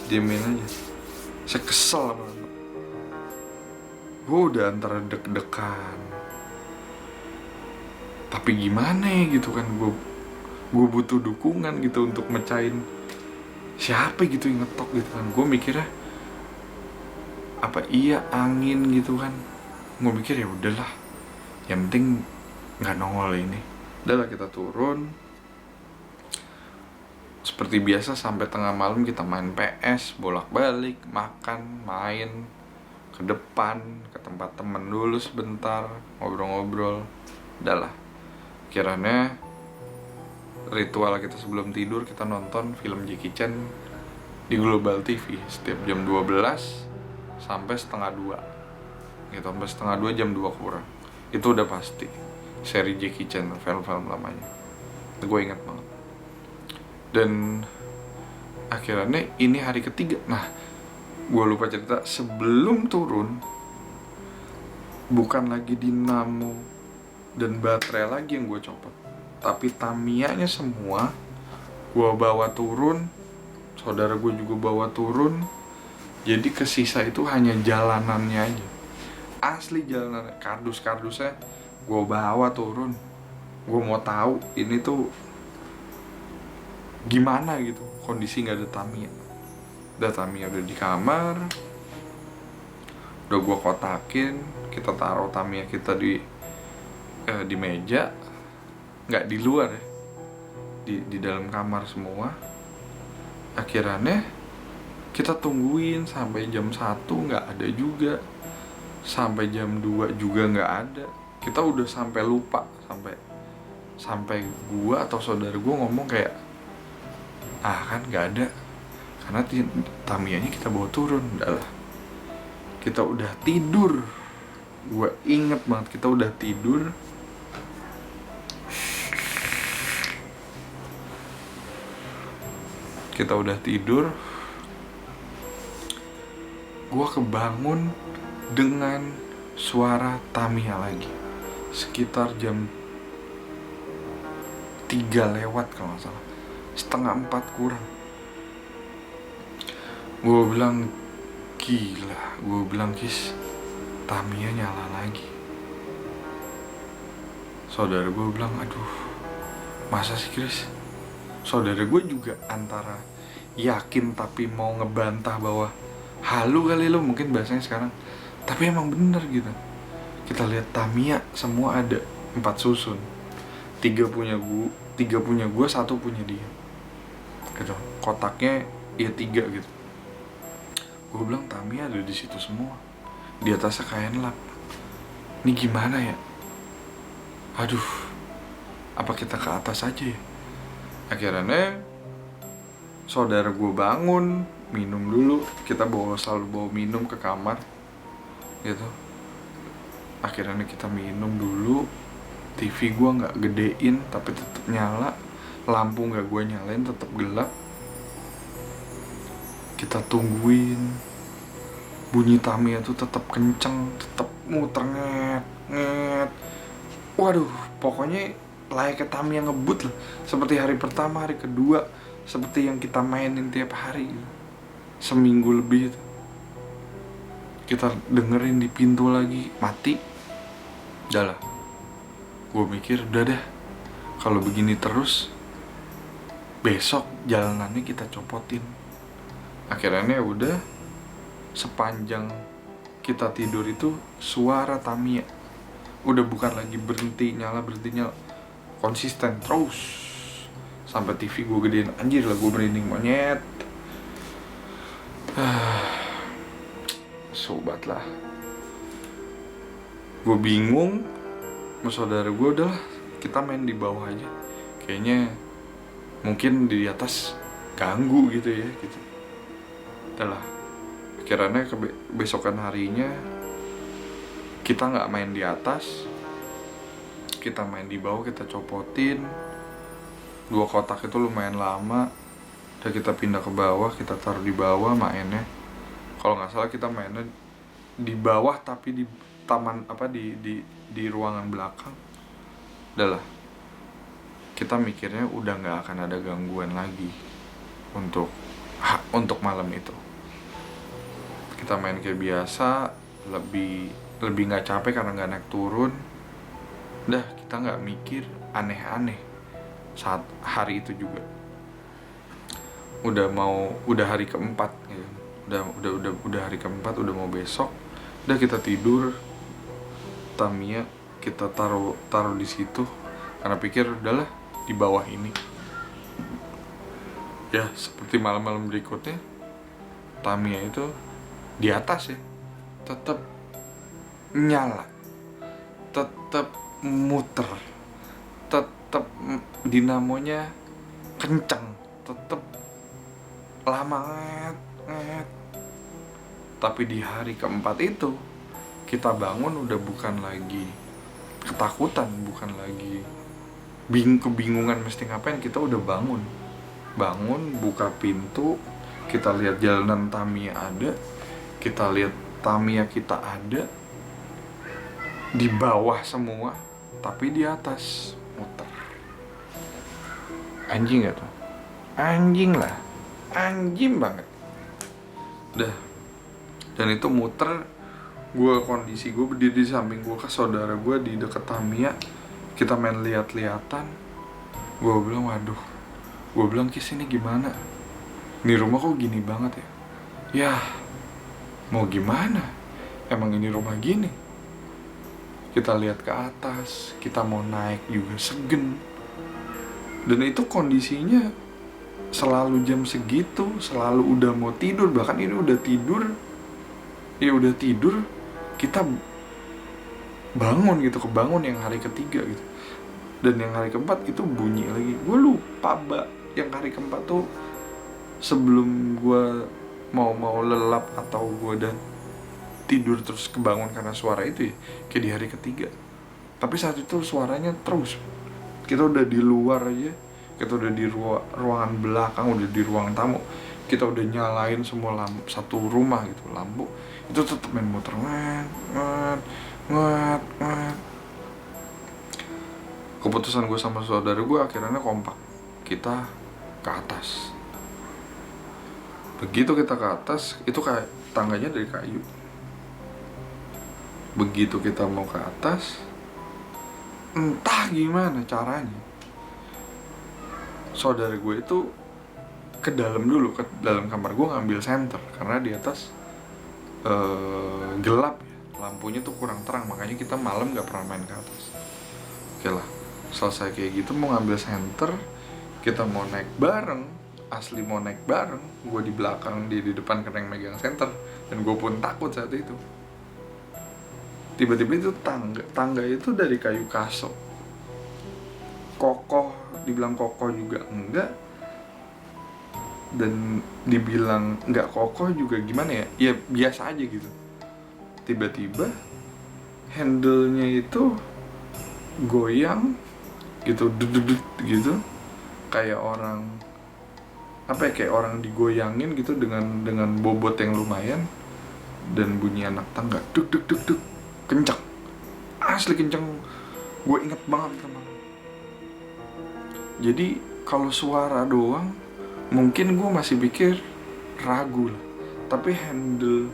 diemin aja. Saya kesel banget. Gue udah antara deg-degan, tapi gimana ya gitu kan, gue butuh dukungan gitu untuk mecahin siapa gitu yang ngetok gitu kan. Gue mikirnya apa iya angin gitu kan. Gue mikir ya udahlah, yang penting nggak nongol ini. Udahlah kita turun. Seperti biasa sampai tengah malam kita main PS, bolak-balik, makan, main, ke depan, ke tempat temen dulu sebentar, ngobrol-ngobrol. Udahlah, kiranya ritual kita sebelum tidur, kita nonton film Jackie Chan di Global TV setiap jam 12 sampai setengah 2 gitu, sampai setengah 2, jam 2 kurang. Itu udah pasti seri Jackie Chan, film-film lamanya. Itu gue ingat banget. Dan akhirnya ini hari ketiga. Nah, gue lupa cerita, sebelum turun bukan lagi dinamo dan baterai lagi yang gue copot, tapi Tamiya-nya semua gue bawa turun, saudara gue juga bawa turun. Jadi kesisa itu hanya jalanannya aja, asli jalanan, kardus-kardusnya gue bawa turun. Gue mau tahu ini tuh gimana gitu, kondisi nggak ada Tamiya. Udah Tamiya udah di kamar, udah gue kotakin, kita taruh Tamiya kita di meja, nggak di luar ya, di dalam kamar semua. Akhirnya kita tungguin sampai jam 1 nggak ada juga, sampai jam 2 juga nggak ada. Kita udah sampai lupa, sampai gua atau saudara gua ngomong kayak, kan nggak ada, karena Tamiyanya kita bawa turun. Udah lah, kita udah tidur. Gua inget banget, kita udah tidur. Gua kebangun dengan suara Tamiya lagi sekitar jam 3 lewat kalau nggak salah, setengah 4 kurang. Gue bilang, gila, gue bilang, Kis, Tamiya nyala lagi. Saudara gue bilang, aduh, masa sih Chris? Saudara gue juga antara yakin tapi mau ngebantah bahwa halu kali lo, mungkin bahasanya sekarang, tapi emang bener gitu. Kita lihat Tamiya semua ada 4 susun, 3 punya gue, 1 punya dia gitu. Kotaknya ya 3 gitu. Gue bilang Tamiya ada di situ semua, di atasnya kain lap. Ini gimana ya? Aduh, apa kita ke atas aja ya? Akhirnya saudara gue bangun, minum dulu. Kita selalu bawa minum ke kamar gitu. Akhirnya kita minum dulu. TV gue nggak gedein tapi tetap nyala, lampu nggak gue nyalain, tetap gelap. Kita tungguin, bunyi Tamiya tuh tetap kenceng, tetap muter nget. Waduh, pokoknya layaknya Tamiya ngebut lah, seperti hari pertama, hari kedua, seperti yang kita mainin tiap hari gitu. Seminggu lebih itu. Kita dengerin di pintu lagi, mati. Udah lah, gue mikir udah deh, kalau begini terus besok jalanannya kita copotin. Akhirnya udah, sepanjang kita tidur itu suara Tamiya udah bukan lagi berhenti nyala, konsisten terus sampai TV gue gedein. Anjir lah, gue merinding monyet. Sobat lah, gue bingung sama saudara gue. Udahlah, kita main di bawah aja, kayaknya mungkin di atas ganggu gitu ya gitu. Udahlah, akhirnya besokan harinya kita nggak main di atas, kita main di bawah. Kita copotin 2 kotak itu lumayan lama. Udah kita pindah ke bawah, kita taruh di bawah mainnya. Kalau nggak salah kita mainnya di bawah tapi di taman di ruangan belakang. Udah lah, kita mikirnya udah nggak akan ada gangguan lagi untuk malam itu. Kita main kayak biasa, lebih nggak capek karena nggak naik turun. Udah, kita nggak mikir aneh-aneh saat hari itu juga. Udah hari keempat gitu. Udah hari keempat, udah mau besok. Udah kita tidur, Tamiya kita taruh di situ karena pikir udahlah di bawah ini. Ya seperti malam-malam berikutnya, Tamiya itu di atas ya, tetap nyala, tetap muter, tetap tetap dinamonya kenceng, tetap lama nget. Tapi di hari keempat itu kita bangun udah bukan lagi ketakutan, bukan lagi kebingungan mesti ngapain. Kita udah bangun, buka pintu, kita lihat jalanan Tamiya ada, kita lihat Tamiya kita ada di bawah semua, tapi di atas muter. Anjing gak tuh? Anjing lah, anjing banget. Udah, dan itu muter. Kondisi gue berdiri di samping gue ke saudara gue di deket Tamiya, kita main lihat-lihatan. Gue bilang, waduh, gue bilang, Kis, ini gimana? Ini rumah kok gini banget ya? Ya, mau gimana? Emang ini rumah gini. Kita lihat ke atas, kita mau naik juga segen. Dan itu kondisinya selalu jam segitu, selalu udah mau tidur. Bahkan ini udah tidur. Ya udah tidur, kita bangun gitu, kebangun yang hari ketiga gitu. Dan yang hari keempat itu bunyi lagi. Gue lupa, yang hari keempat tuh sebelum gue mau lelap atau gue udah tidur terus kebangun karena suara itu ya, kayak di hari ketiga. Tapi saat itu suaranya terus. Kita udah di luar aja, kita udah di ruangan belakang, udah di ruang tamu, kita udah nyalain semua lampu satu rumah gitu, lampu itu tetap main muter, nget. Keputusan gue sama saudara gue akhirnya kompak, kita ke atas. Begitu kita ke atas, itu kayak tangganya dari kayu. Begitu kita mau ke atas, entah gimana caranya, saudara gue itu ke dalam dulu, ke dalam kamar gue ngambil senter. Karena di atas gelap ya, lampunya tuh kurang terang, makanya kita malam gak pernah main ke atas. Oke lah, selesai kayak gitu mau ngambil senter, kita mau naik bareng, asli mau naik bareng. Gue di belakang, dia di depan karena yang megang senter. Dan gue pun takut saat itu. Tiba-tiba itu tangga itu dari kayu kaso, kokoh, dibilang kokoh juga enggak, dan dibilang nggak kokoh juga gimana ya, ya biasa aja gitu. Tiba-tiba handle-nya itu goyang gitu, duduk gitu, kayak orang apa ya, kayak orang digoyangin gitu dengan bobot yang lumayan, dan bunyi anak tangga duk kencang, asli kencang. Gue inget banget teman. Jadi kalau suara doang mungkin gue masih pikir ragu lah, tapi handle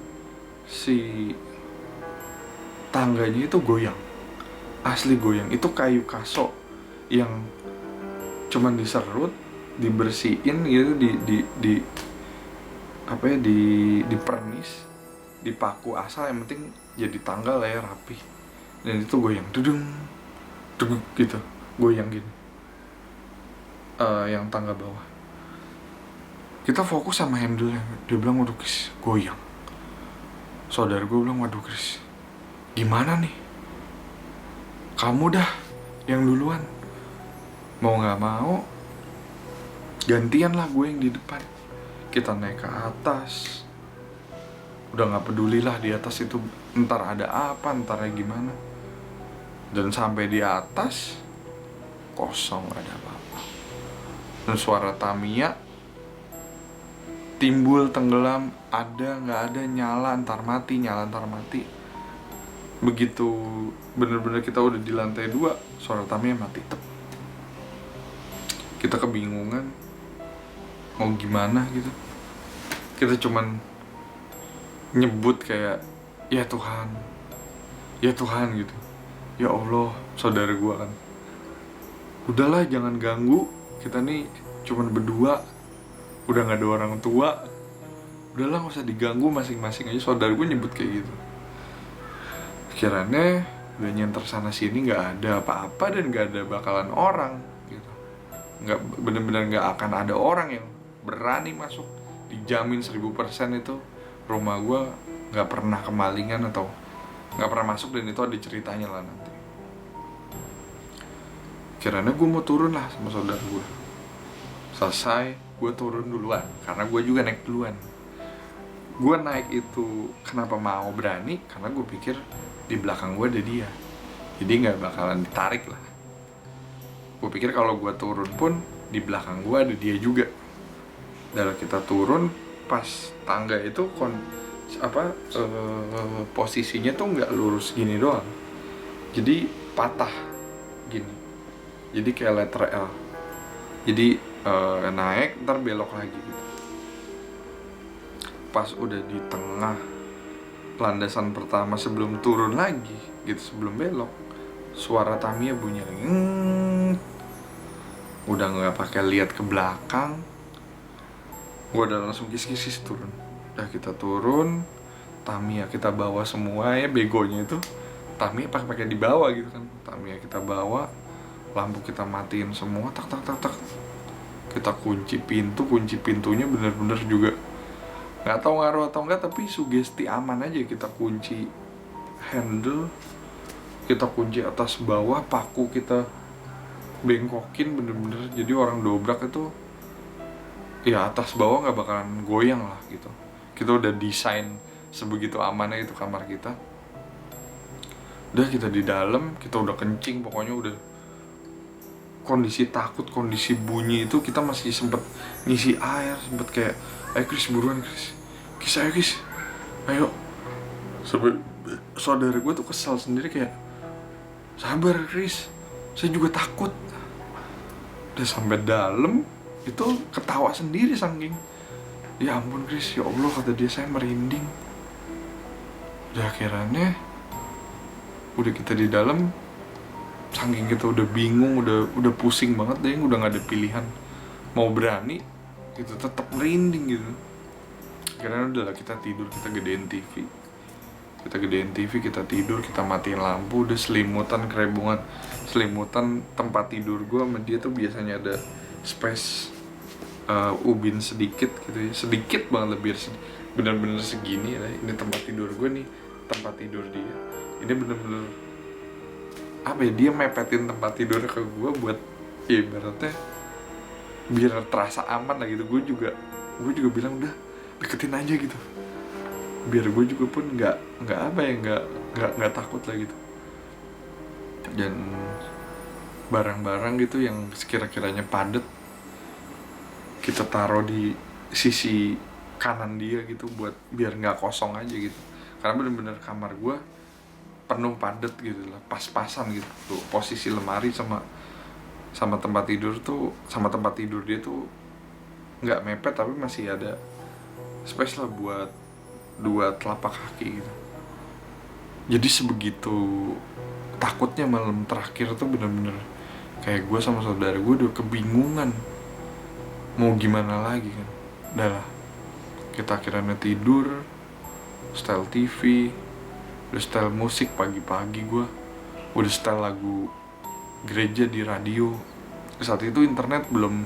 si tangganya itu goyang, asli goyang. Itu kayu kaso yang cuman diserut, dibersihin gitu, di apa ya, di pernis, dipaku asal, yang penting jadi tangga lah ya, rapi. Dan itu goyang, dudung gitu, goyang gini. Yang tangga bawah, kita fokus sama handle-nya. Dia bilang, waduh Chris, goyang. Saudara gue bilang, waduh Chris, gimana nih? Kamu dah yang duluan. Mau gak mau, gantian lah gue yang di depan. Kita naik ke atas. Udah gak peduli lah di atas itu entar ada apa, entar gimana. Dan sampai di atas, kosong, gak ada apa-apa. Dan suara Tamiya timbul tenggelam, ada nggak ada, nyala antar mati, nyala antar mati. Begitu bener-bener kita udah di lantai 2, suara Tamiya mati. Kita kebingungan mau gimana gitu. Kita cuman nyebut kayak, ya Tuhan gitu, ya Allah. Saudara gua kan, udahlah jangan ganggu, kita nih cuman berdua, udah gak ada orang tua, udahlah gak usah diganggu, masing-masing aja. Saudara gue nyebut kayak gitu. Kiranya udah nyenter sana sini gak ada apa-apa dan gak ada bakalan orang gitu. Gak, bener-bener gak akan ada orang yang berani masuk. Dijamin 1000% itu rumah gue gak pernah kemalingan atau gak pernah masuk, dan itu ada ceritanya lah nanti. Kiranya gue mau turun lah sama saudara gue. Selesai, gue turun duluan karena gue juga naik duluan. Gue naik itu kenapa mau berani? Karena gue pikir di belakang gue ada dia, jadi nggak bakalan ditarik lah. Gue pikir kalau gue turun pun di belakang gue ada dia juga. Dan kita turun pas tangga itu posisinya tuh nggak lurus gini doang, jadi patah gini, jadi kayak letter L. Jadi naik ntar belok lagi gitu. Pas udah di tengah landasan pertama sebelum turun lagi gitu, sebelum belok, suara Tamiya bunyi lagi. Udah nggak pakai lihat ke belakang, gue udah langsung kis turun. Udah kita turun, Tamiya kita bawa semua ya, begonya itu Tamiya pakai di bawah gitu kan. Tamiya kita bawa, lampu kita matiin semua, tak. Kita kunci pintunya bener-bener juga nggak tahu ngaruh atau enggak, tapi sugesti aman aja. Kita kunci handle, kita kunci atas bawah, paku kita bengkokin bener-bener, jadi orang dobrak itu ya atas bawah nggak bakalan goyang lah gitu. Kita udah desain sebegitu amannya itu kamar kita. Udah kita di dalam, kita udah kencing, pokoknya udah kondisi takut, kondisi bunyi itu kita masih sempet ngisi air, sempet kayak, ayo Chris buruan Chris, ayo Chris, ayo. Sampai saudara gue tuh kesal sendiri kayak, sabar Chris, saya juga takut. Udah sampai dalam itu ketawa sendiri saking, ya ampun Chris, ya Allah, kata dia, saya merinding. Udah akhirnya udah kita di dalam, saking kita udah bingung, udah pusing banget deh, udah nggak ada pilihan, mau berani gitu tetap merinding gitu. Karena udahlah kita tidur, kita gedein TV, kita tidur, kita matiin lampu, udah selimutan kerebungan, selimutan tempat tidur gue sama dia tuh biasanya ada space ubin sedikit gitu ya, sedikit banget, lebih bener-bener segini ya. Ini tempat tidur gue nih, tempat tidur dia, ini bener-bener apa ya, dia mepetin tempat tidur ke gue buat ya ibaratnya biar terasa aman lah gitu. Gue juga bilang udah deketin aja gitu, biar gue juga pun nggak takut lah gitu. Dan barang-barang gitu yang sekira-kiranya padet kita taruh di sisi kanan dia gitu, buat biar nggak kosong aja gitu. Karena bener-bener kamar gue penuh padet gitu lah, pas-pasan gitu tuh, posisi lemari sama tempat tidur tuh, sama tempat tidur dia tuh nggak mepet, tapi masih ada space lah buat 2 telapak kaki gitu. Jadi sebegitu takutnya malam terakhir tuh, bener-bener kayak gue sama saudara gue udah kebingungan mau gimana lagi kan. Udah lah, kita akhirnya tidur, setel TV, udah setel musik pagi-pagi, gue udah setel lagu gereja di radio. Saat itu internet belum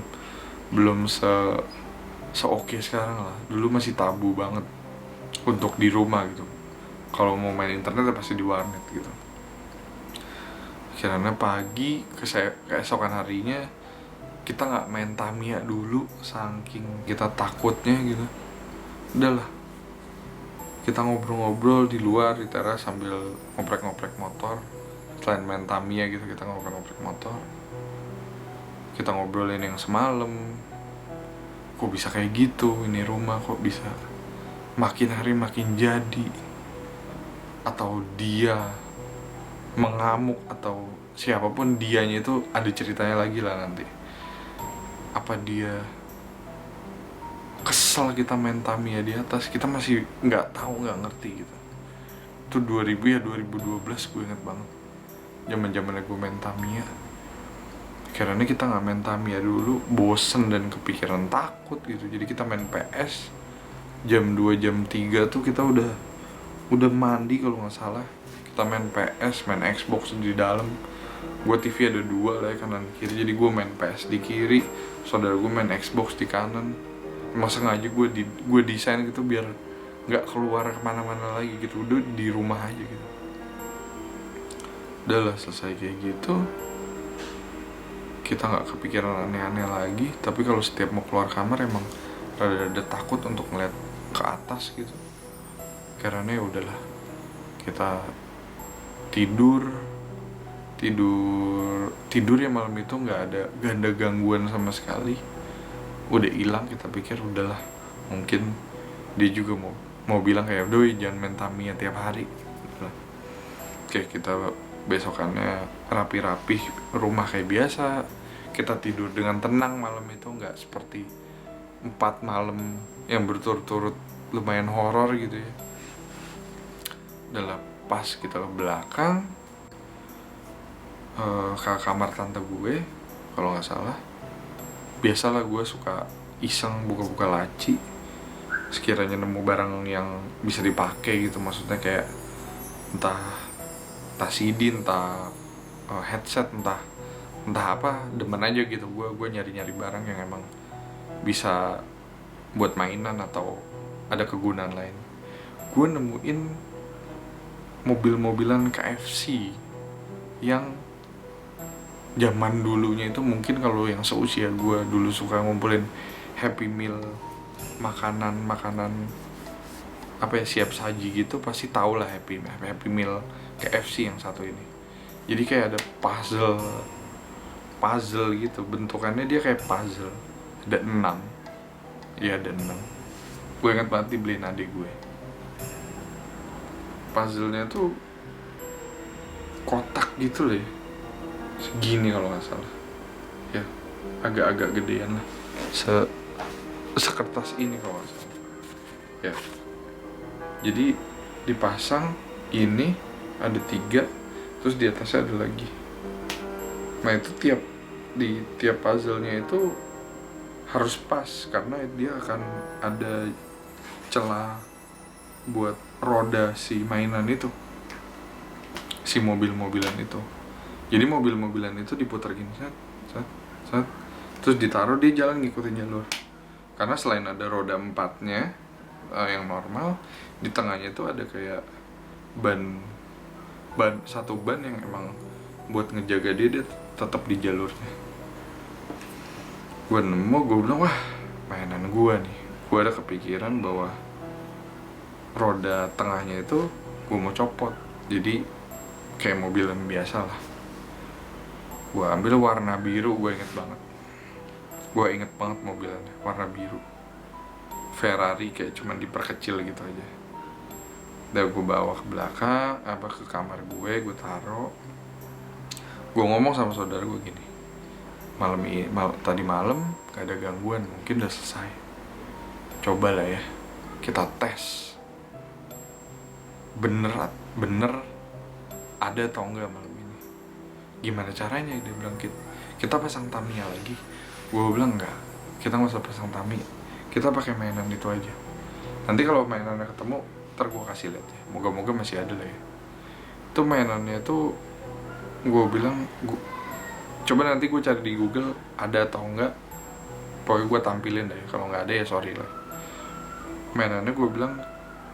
se oke sekarang lah. Dulu masih tabu banget untuk di rumah gitu, kalau mau main internet ya pasti di warnet gitu. Akhirnya pagi keesokan harinya kita nggak main Tamiya dulu, saking kita takutnya gitu. Udahlah, kita ngobrol-ngobrol di luar di teras sambil ngoprek-ngoprek motor. Selain main Tamiya gitu, kita ngoprek-ngoprek motor, kita ngobrolin yang semalam. Kok bisa kayak gitu, ini rumah kok bisa makin hari makin jadi, atau dia mengamuk, atau siapapun dianya itu ada ceritanya lagi lah nanti. Apa dia kesel kita main Tamiya di atas, kita masih nggak tahu, nggak ngerti gitu. Itu 2012 gue inget banget, zaman-zamannya gue main Tamiya. Karena kita nggak main Tamiya dulu, bosen dan kepikiran takut gitu. Jadi kita main PS jam 2 jam 3 tuh kita udah mandi kalau nggak salah. Kita main PS, main Xbox di dalam. Gue TV ada 2 lah ya, kanan kiri. Jadi gue main PS di kiri, saudara gue main Xbox di kanan. Emang sengaja gue desain gitu biar nggak keluar kemana-mana lagi gitu, udah di rumah aja gitu. Udah lah, selesai kayak gitu, kita nggak kepikiran aneh-aneh lagi. Tapi kalau setiap mau keluar kamar emang rada-rada takut untuk ngeliat ke atas gitu, karena ya udahlah, kita tidur ya malam itu nggak ada gangguan sama sekali, udah hilang. Kita pikir udahlah, mungkin dia juga mau bilang kayak doi jangan main Tamiya tiap hari. Oke, kita besokannya rapi-rapi rumah kayak biasa. Kita tidur dengan tenang malam itu, nggak seperti 4 malam yang berturut-turut lumayan horor gitu ya. Udah pas kita ke belakang, ke kamar tante gue kalau nggak salah. Biasalah gue suka iseng buka-buka laci, sekiranya nemu barang yang bisa dipakai gitu. Maksudnya kayak entah CD, entah headset, entah apa, demen aja gitu. Gue nyari-nyari barang yang emang bisa buat mainan atau ada kegunaan lain. Gue nemuin mobil-mobilan KFC yang zaman dulunya itu, mungkin kalau yang seusia gue dulu suka ngumpulin Happy Meal, makanan apa ya, siap saji gitu, pasti tau lah Happy Meal KFC yang satu ini. Jadi kayak ada puzzle gitu, bentukannya dia kayak puzzle, ada 6. Iya ada 6. Gue ingat banget dibeliin adik gue. Puzzle-nya tuh kotak gitu loh ya, segini kalau nggak salah ya, agak-agak gedean lah, sekertas ini kalau nggak salah ya. Jadi dipasang ini ada 3, terus di atasnya ada lagi. Nah itu tiap puzzle-nya itu harus pas, karena dia akan ada celah buat roda si mainan itu, si mobil-mobilan itu. Jadi mobil-mobilan itu diputar gini, set, terus ditaruh, dia jalan ngikutin jalur. Karena selain ada roda 4-nya yang normal, di tengahnya itu ada kayak satu ban yang emang buat ngejaga dia tetap di jalurnya. Gue nemu, gue bilang wah mainan gue nih. Gue ada kepikiran bahwa roda tengahnya itu gue mau copot, jadi kayak mobilan biasa lah. Gue ambil warna biru, gue inget banget mobilannya warna biru, Ferrari, kayak cuman diperkecil gitu aja. Udah gue bawa ke belakang, ke kamar gue taruh. Gue ngomong sama saudara gue gini, tadi malam gak ada gangguan, mungkin udah selesai. Coba lah ya, kita tes bener ada atau enggak malam ini. Gimana caranya? Dia bilang kita pasang Tamiya lagi. Gue bilang enggak, kita nggak usah pasang Tamiya, kita pakai mainan itu aja. Nanti kalau mainannya ketemu, ntar gue kasih lihat ya, moga-moga masih ada lah ya. Itu mainannya tuh, gue bilang coba nanti gue cari di Google ada atau enggak, pokoknya gue tampilin deh. Kalau nggak ada ya sorry lah. Mainannya gue bilang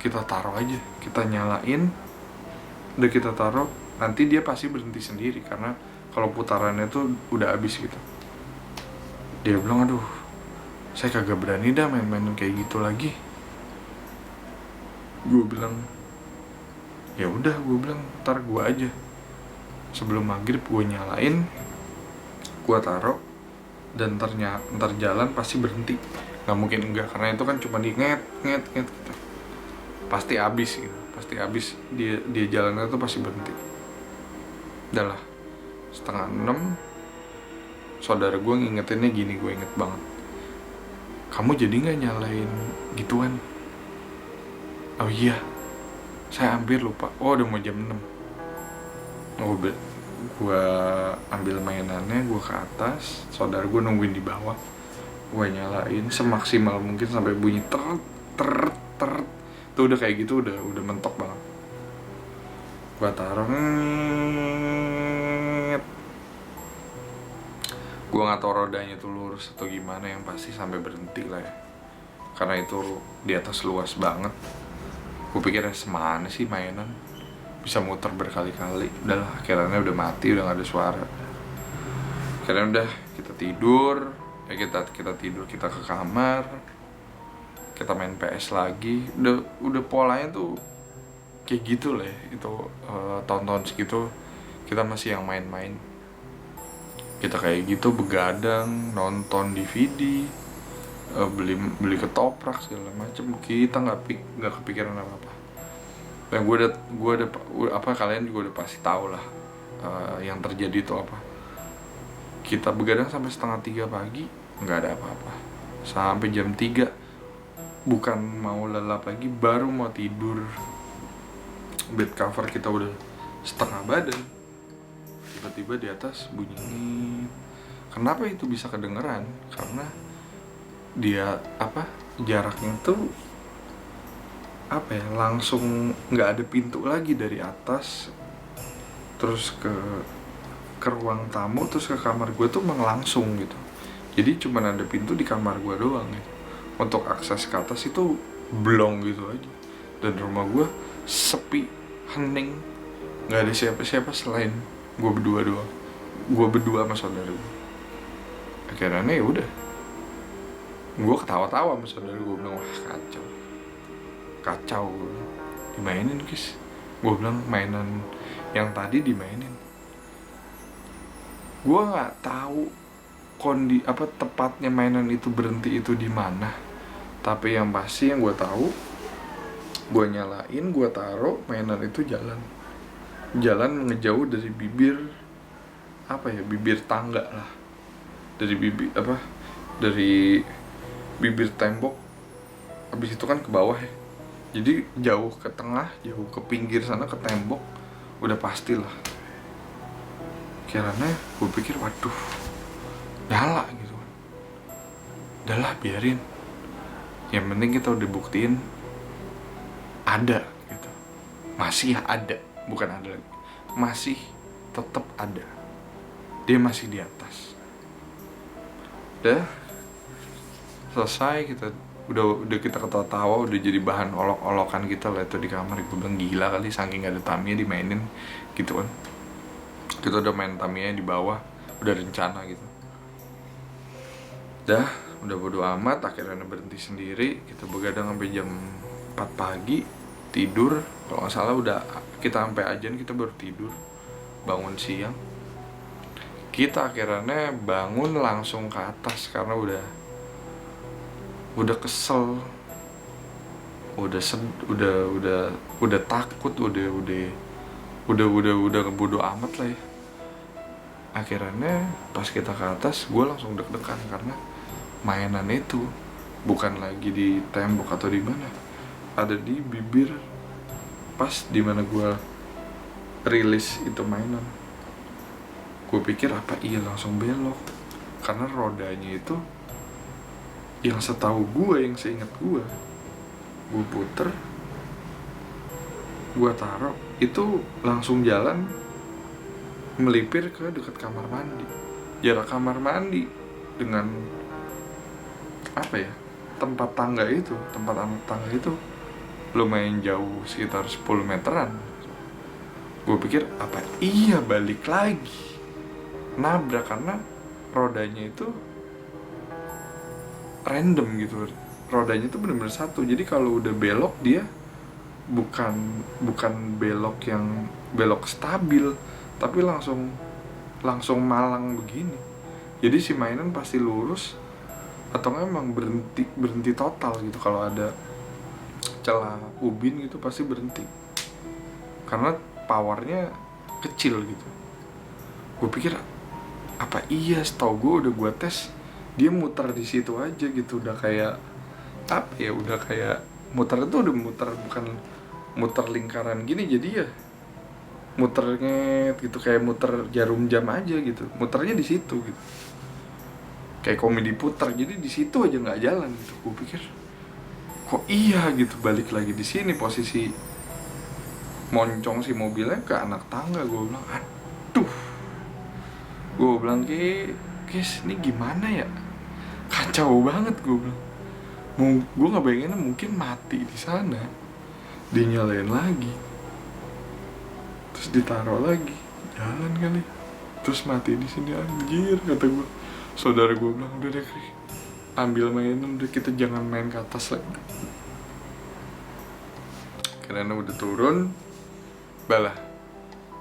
kita taruh aja, kita nyalain, udah kita taruh, nanti dia pasti berhenti sendiri karena kalau putarannya tuh udah habis gitu. Dia bilang aduh, saya kagak berani dah main-main kayak gitu lagi. Gue bilang ya udah, gue bilang ntar gue aja sebelum maghrib gue nyalain, gue taruh, dan ntar jalan pasti berhenti. Nggak mungkin enggak, karena itu kan cuma di nget gitu. Pasti habis gitu, pasti habis, dia jalannya tuh pasti berhenti. Udah lah, 5:30 saudara gue ngingetinnya gini, gue inget banget, kamu jadi nggak nyalain gituan? Oh iya, saya hampir lupa. Oh udah mau jam 6. Gue ambil mainannya, gue ke atas, saudara gue nungguin di bawah. Gue nyalain semaksimal mungkin sampai bunyi ter. Tuh udah kayak gitu, udah mentok banget. Gue taruh, gue nggak tahu rodanya tuh lurus atau gimana, yang pasti sampai berhenti lah ya, karena itu di atas luas banget. Gue pikirnya semana sih mainan bisa muter berkali-kali. Udahlah, akhirnya udah mati, udah nggak ada suara. Akhirnya udah kita tidur, kita tidur, kita ke kamar, kita main PS lagi. Udah polanya tuh kayak gitu lah ya. Itu tahun-tahun segitu kita masih yang main-main. Kita kayak gitu begadang, nonton DVD, beli ketoprak segala macem. Kita nggak kepikiran apa-apa. Dan gue udah apa, kalian juga udah pasti tahu lah yang terjadi itu apa. Kita begadang sampai 2:30 pagi, nggak ada apa-apa. Sampai jam 3, bukan mau lelap lagi, baru mau tidur, bed cover kita udah setengah badan, tiba-tiba di atas bunyi. Kenapa itu bisa kedengeran? Karena dia jaraknya tuh langsung nggak ada pintu lagi dari atas terus ke ruang tamu terus ke kamar gue tuh langsung gitu. Jadi cuman ada pintu di kamar gue doang gitu. Untuk akses ke atas itu blong gitu aja. Dan rumah gue sepi, hening, nggak ada siapa-siapa selain gue berdua doang. Gue berdua sama saudara gue. Akhirnya ya udah, gue ketawa-tawa sama saudara gue, bilang wah kacau dimainin guys. Gue bilang mainan yang tadi dimainin. Gue nggak tahu tepatnya mainan itu berhenti itu di mana. Tapi yang pasti yang gue tahu, gue nyalain, gue taruh, mainan itu jalan ngejauh dari bibir tangga lah, dari bibir tembok. Habis itu kan ke bawah ya, jadi jauh ke tengah, jauh ke pinggir sana, ke tembok, udah pastilah. Kiranya gue pikir waduh nyala gitu, udahlah biarin, yang penting kita udah buktiin ada gitu, masih ada, bukan ada lagi, masih tetap ada, dia masih di atas. Udah selesai, kita udah kita ketawa-tawa, udah jadi bahan olok-olokan kita lah itu di kamar. Gue bilang gila kali, saking gak ada Tamiya dimainin gitu kan. Kita udah main Tamiya di bawah, udah rencana gitu. Udah bodo amat, akhirnya berhenti sendiri. Kita begadang sampai jam 4 pagi, tidur. Kalau gak salah udah kita sampai ajan, kita baru tidur, bangun siang. Kita akhirnya bangun langsung ke atas karena udah kesel, udah takut, udah bodo amat lah ya. Akhirnya pas kita ke atas, gue langsung deg-degan karena mainan itu bukan lagi di tembok atau di mana, ada di bibir pas di mana gue rilis itu mainan. Gue pikir apa iya langsung belok, karena rodanya itu yang setahu gue, yang seingat gue puter, gue taruh, itu langsung jalan melipir ke dekat kamar mandi. Jarak kamar mandi dengan tempat tangga itu lumayan jauh, sekitar 10 meteran. Gue pikir apa iya balik lagi nabrak, karena rodanya itu random gitu, rodanya itu benar-benar satu. Jadi kalau udah belok, dia bukan belok yang belok stabil, tapi langsung malang begini. Jadi si mainan pasti lurus atau memang berhenti total gitu. Kalau ada celah ubin gitu pasti berhenti, karena powernya kecil gitu. Gue pikir apa iya, setahu gue udah gue tes, dia muter di situ aja gitu, udah kayak udah kayak muter itu udah muter, bukan muter lingkaran gini, jadi ya muternya gitu kayak muter jarum jam aja gitu, muternya di situ gitu, kayak komedi puter, jadi di situ aja nggak jalan gitu. Gue pikir kok iya gitu, balik lagi di sini posisi moncong si mobilnya ke anak tangga. Gue bilang aduh, gue bilang guys ini gimana ya, kacau banget. Gue bilang gue nggak bayanginnya mungkin mati di sana, dinyalain lagi terus ditaruh lagi, jalan kali. terus mati di sini anjir, kata gue. Saudara gue bilang udah deh Kri, ambil mainan, udah kita jangan main ke atas lagi. Karena udah turun, balah.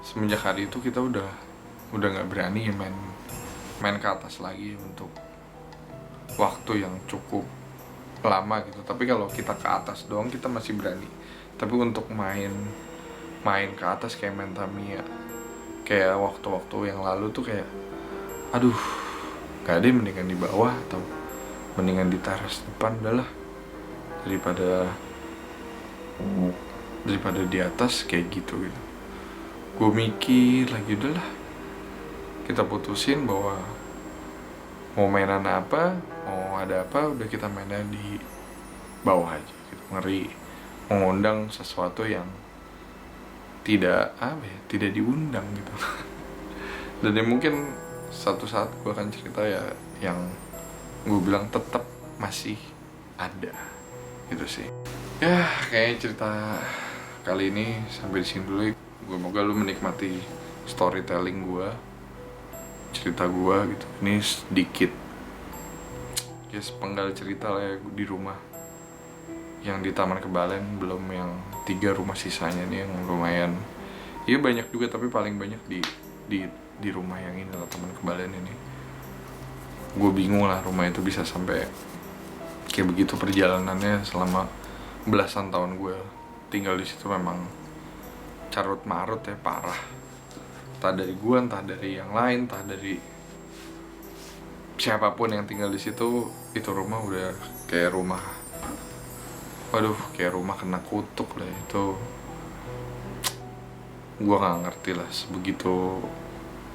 Semenjak hari itu kita udah nggak berani main ke atas lagi untuk waktu yang cukup lama gitu. Tapi kalau kita ke atas doang kita masih berani. Tapi untuk main ke atas kayak main Tamiya, kayak waktu-waktu yang lalu tuh kayak aduh, gak ada, mendingan di bawah atau mendingan di teras depan udahlah, daripada di atas kayak gitu. Gue mikir lagi, udahlah kita putusin bahwa mau mainan apa, mau ada apa, udah kita mainan di bawah aja gitu. Ngeri mengundang sesuatu yang tidak diundang gitu. Dan ya mungkin satu saat gue akan cerita ya yang gue bilang tetap masih ada gitu sih. Ya kayaknya cerita kali ini sampai di sini dulu ya. Gue semoga lu menikmati storytelling gue, cerita gue gitu. Ini sedikit ya sepenggal cerita lah ya di rumah yang di Taman Kebalen, belum yang 3 rumah sisanya nih yang lumayan. Iya banyak juga, tapi paling banyak di rumah yang ini lah, Taman Kebalen ini. Gue bingung lah rumah itu bisa sampai kayak begitu perjalanannya selama belasan tahun gue tinggal di situ. Memang carut marut ya, parah. Entah dari gue, entah dari yang lain, entah dari siapapun yang tinggal di situ, itu rumah udah kayak rumah, waduh, kayak rumah kena kutuk lah itu. Gue nggak ngerti lah, sebegitu,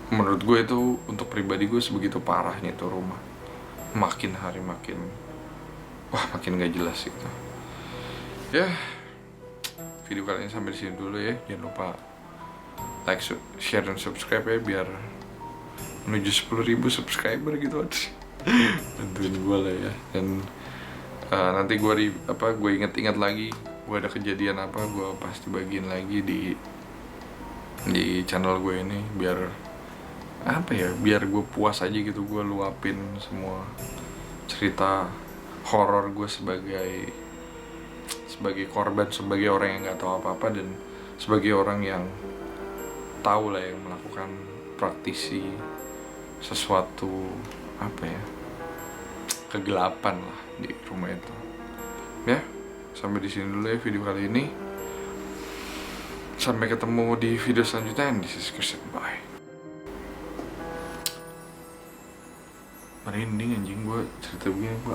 menurut gue itu untuk pribadi gue sebegitu parahnya itu rumah. Makin hari makin gak jelas gitu. Ya, video kali ini sampai di sini dulu ya. Jangan lupa like, share, dan subscribe ya, biar menuju 10.000 subscriber gitu. Bantuin gue lah ya. Dan nanti gue inget-inget lagi, gue ada kejadian apa, gue pasti bagiin lagi di channel gue ini, biar apa ya, biar gue puas aja gitu. Gue luapin semua cerita horor gue sebagai korban, sebagai orang yang nggak tahu apa-apa, dan sebagai orang yang tahu lah, yang melakukan praktisi sesuatu apa ya, kegelapan lah di rumah itu. Ya, sampai di sini dulu ya video kali ini. Sampai ketemu di video selanjutnya. And this is Christian, bye. Merinding anjing gue cerita begini, gue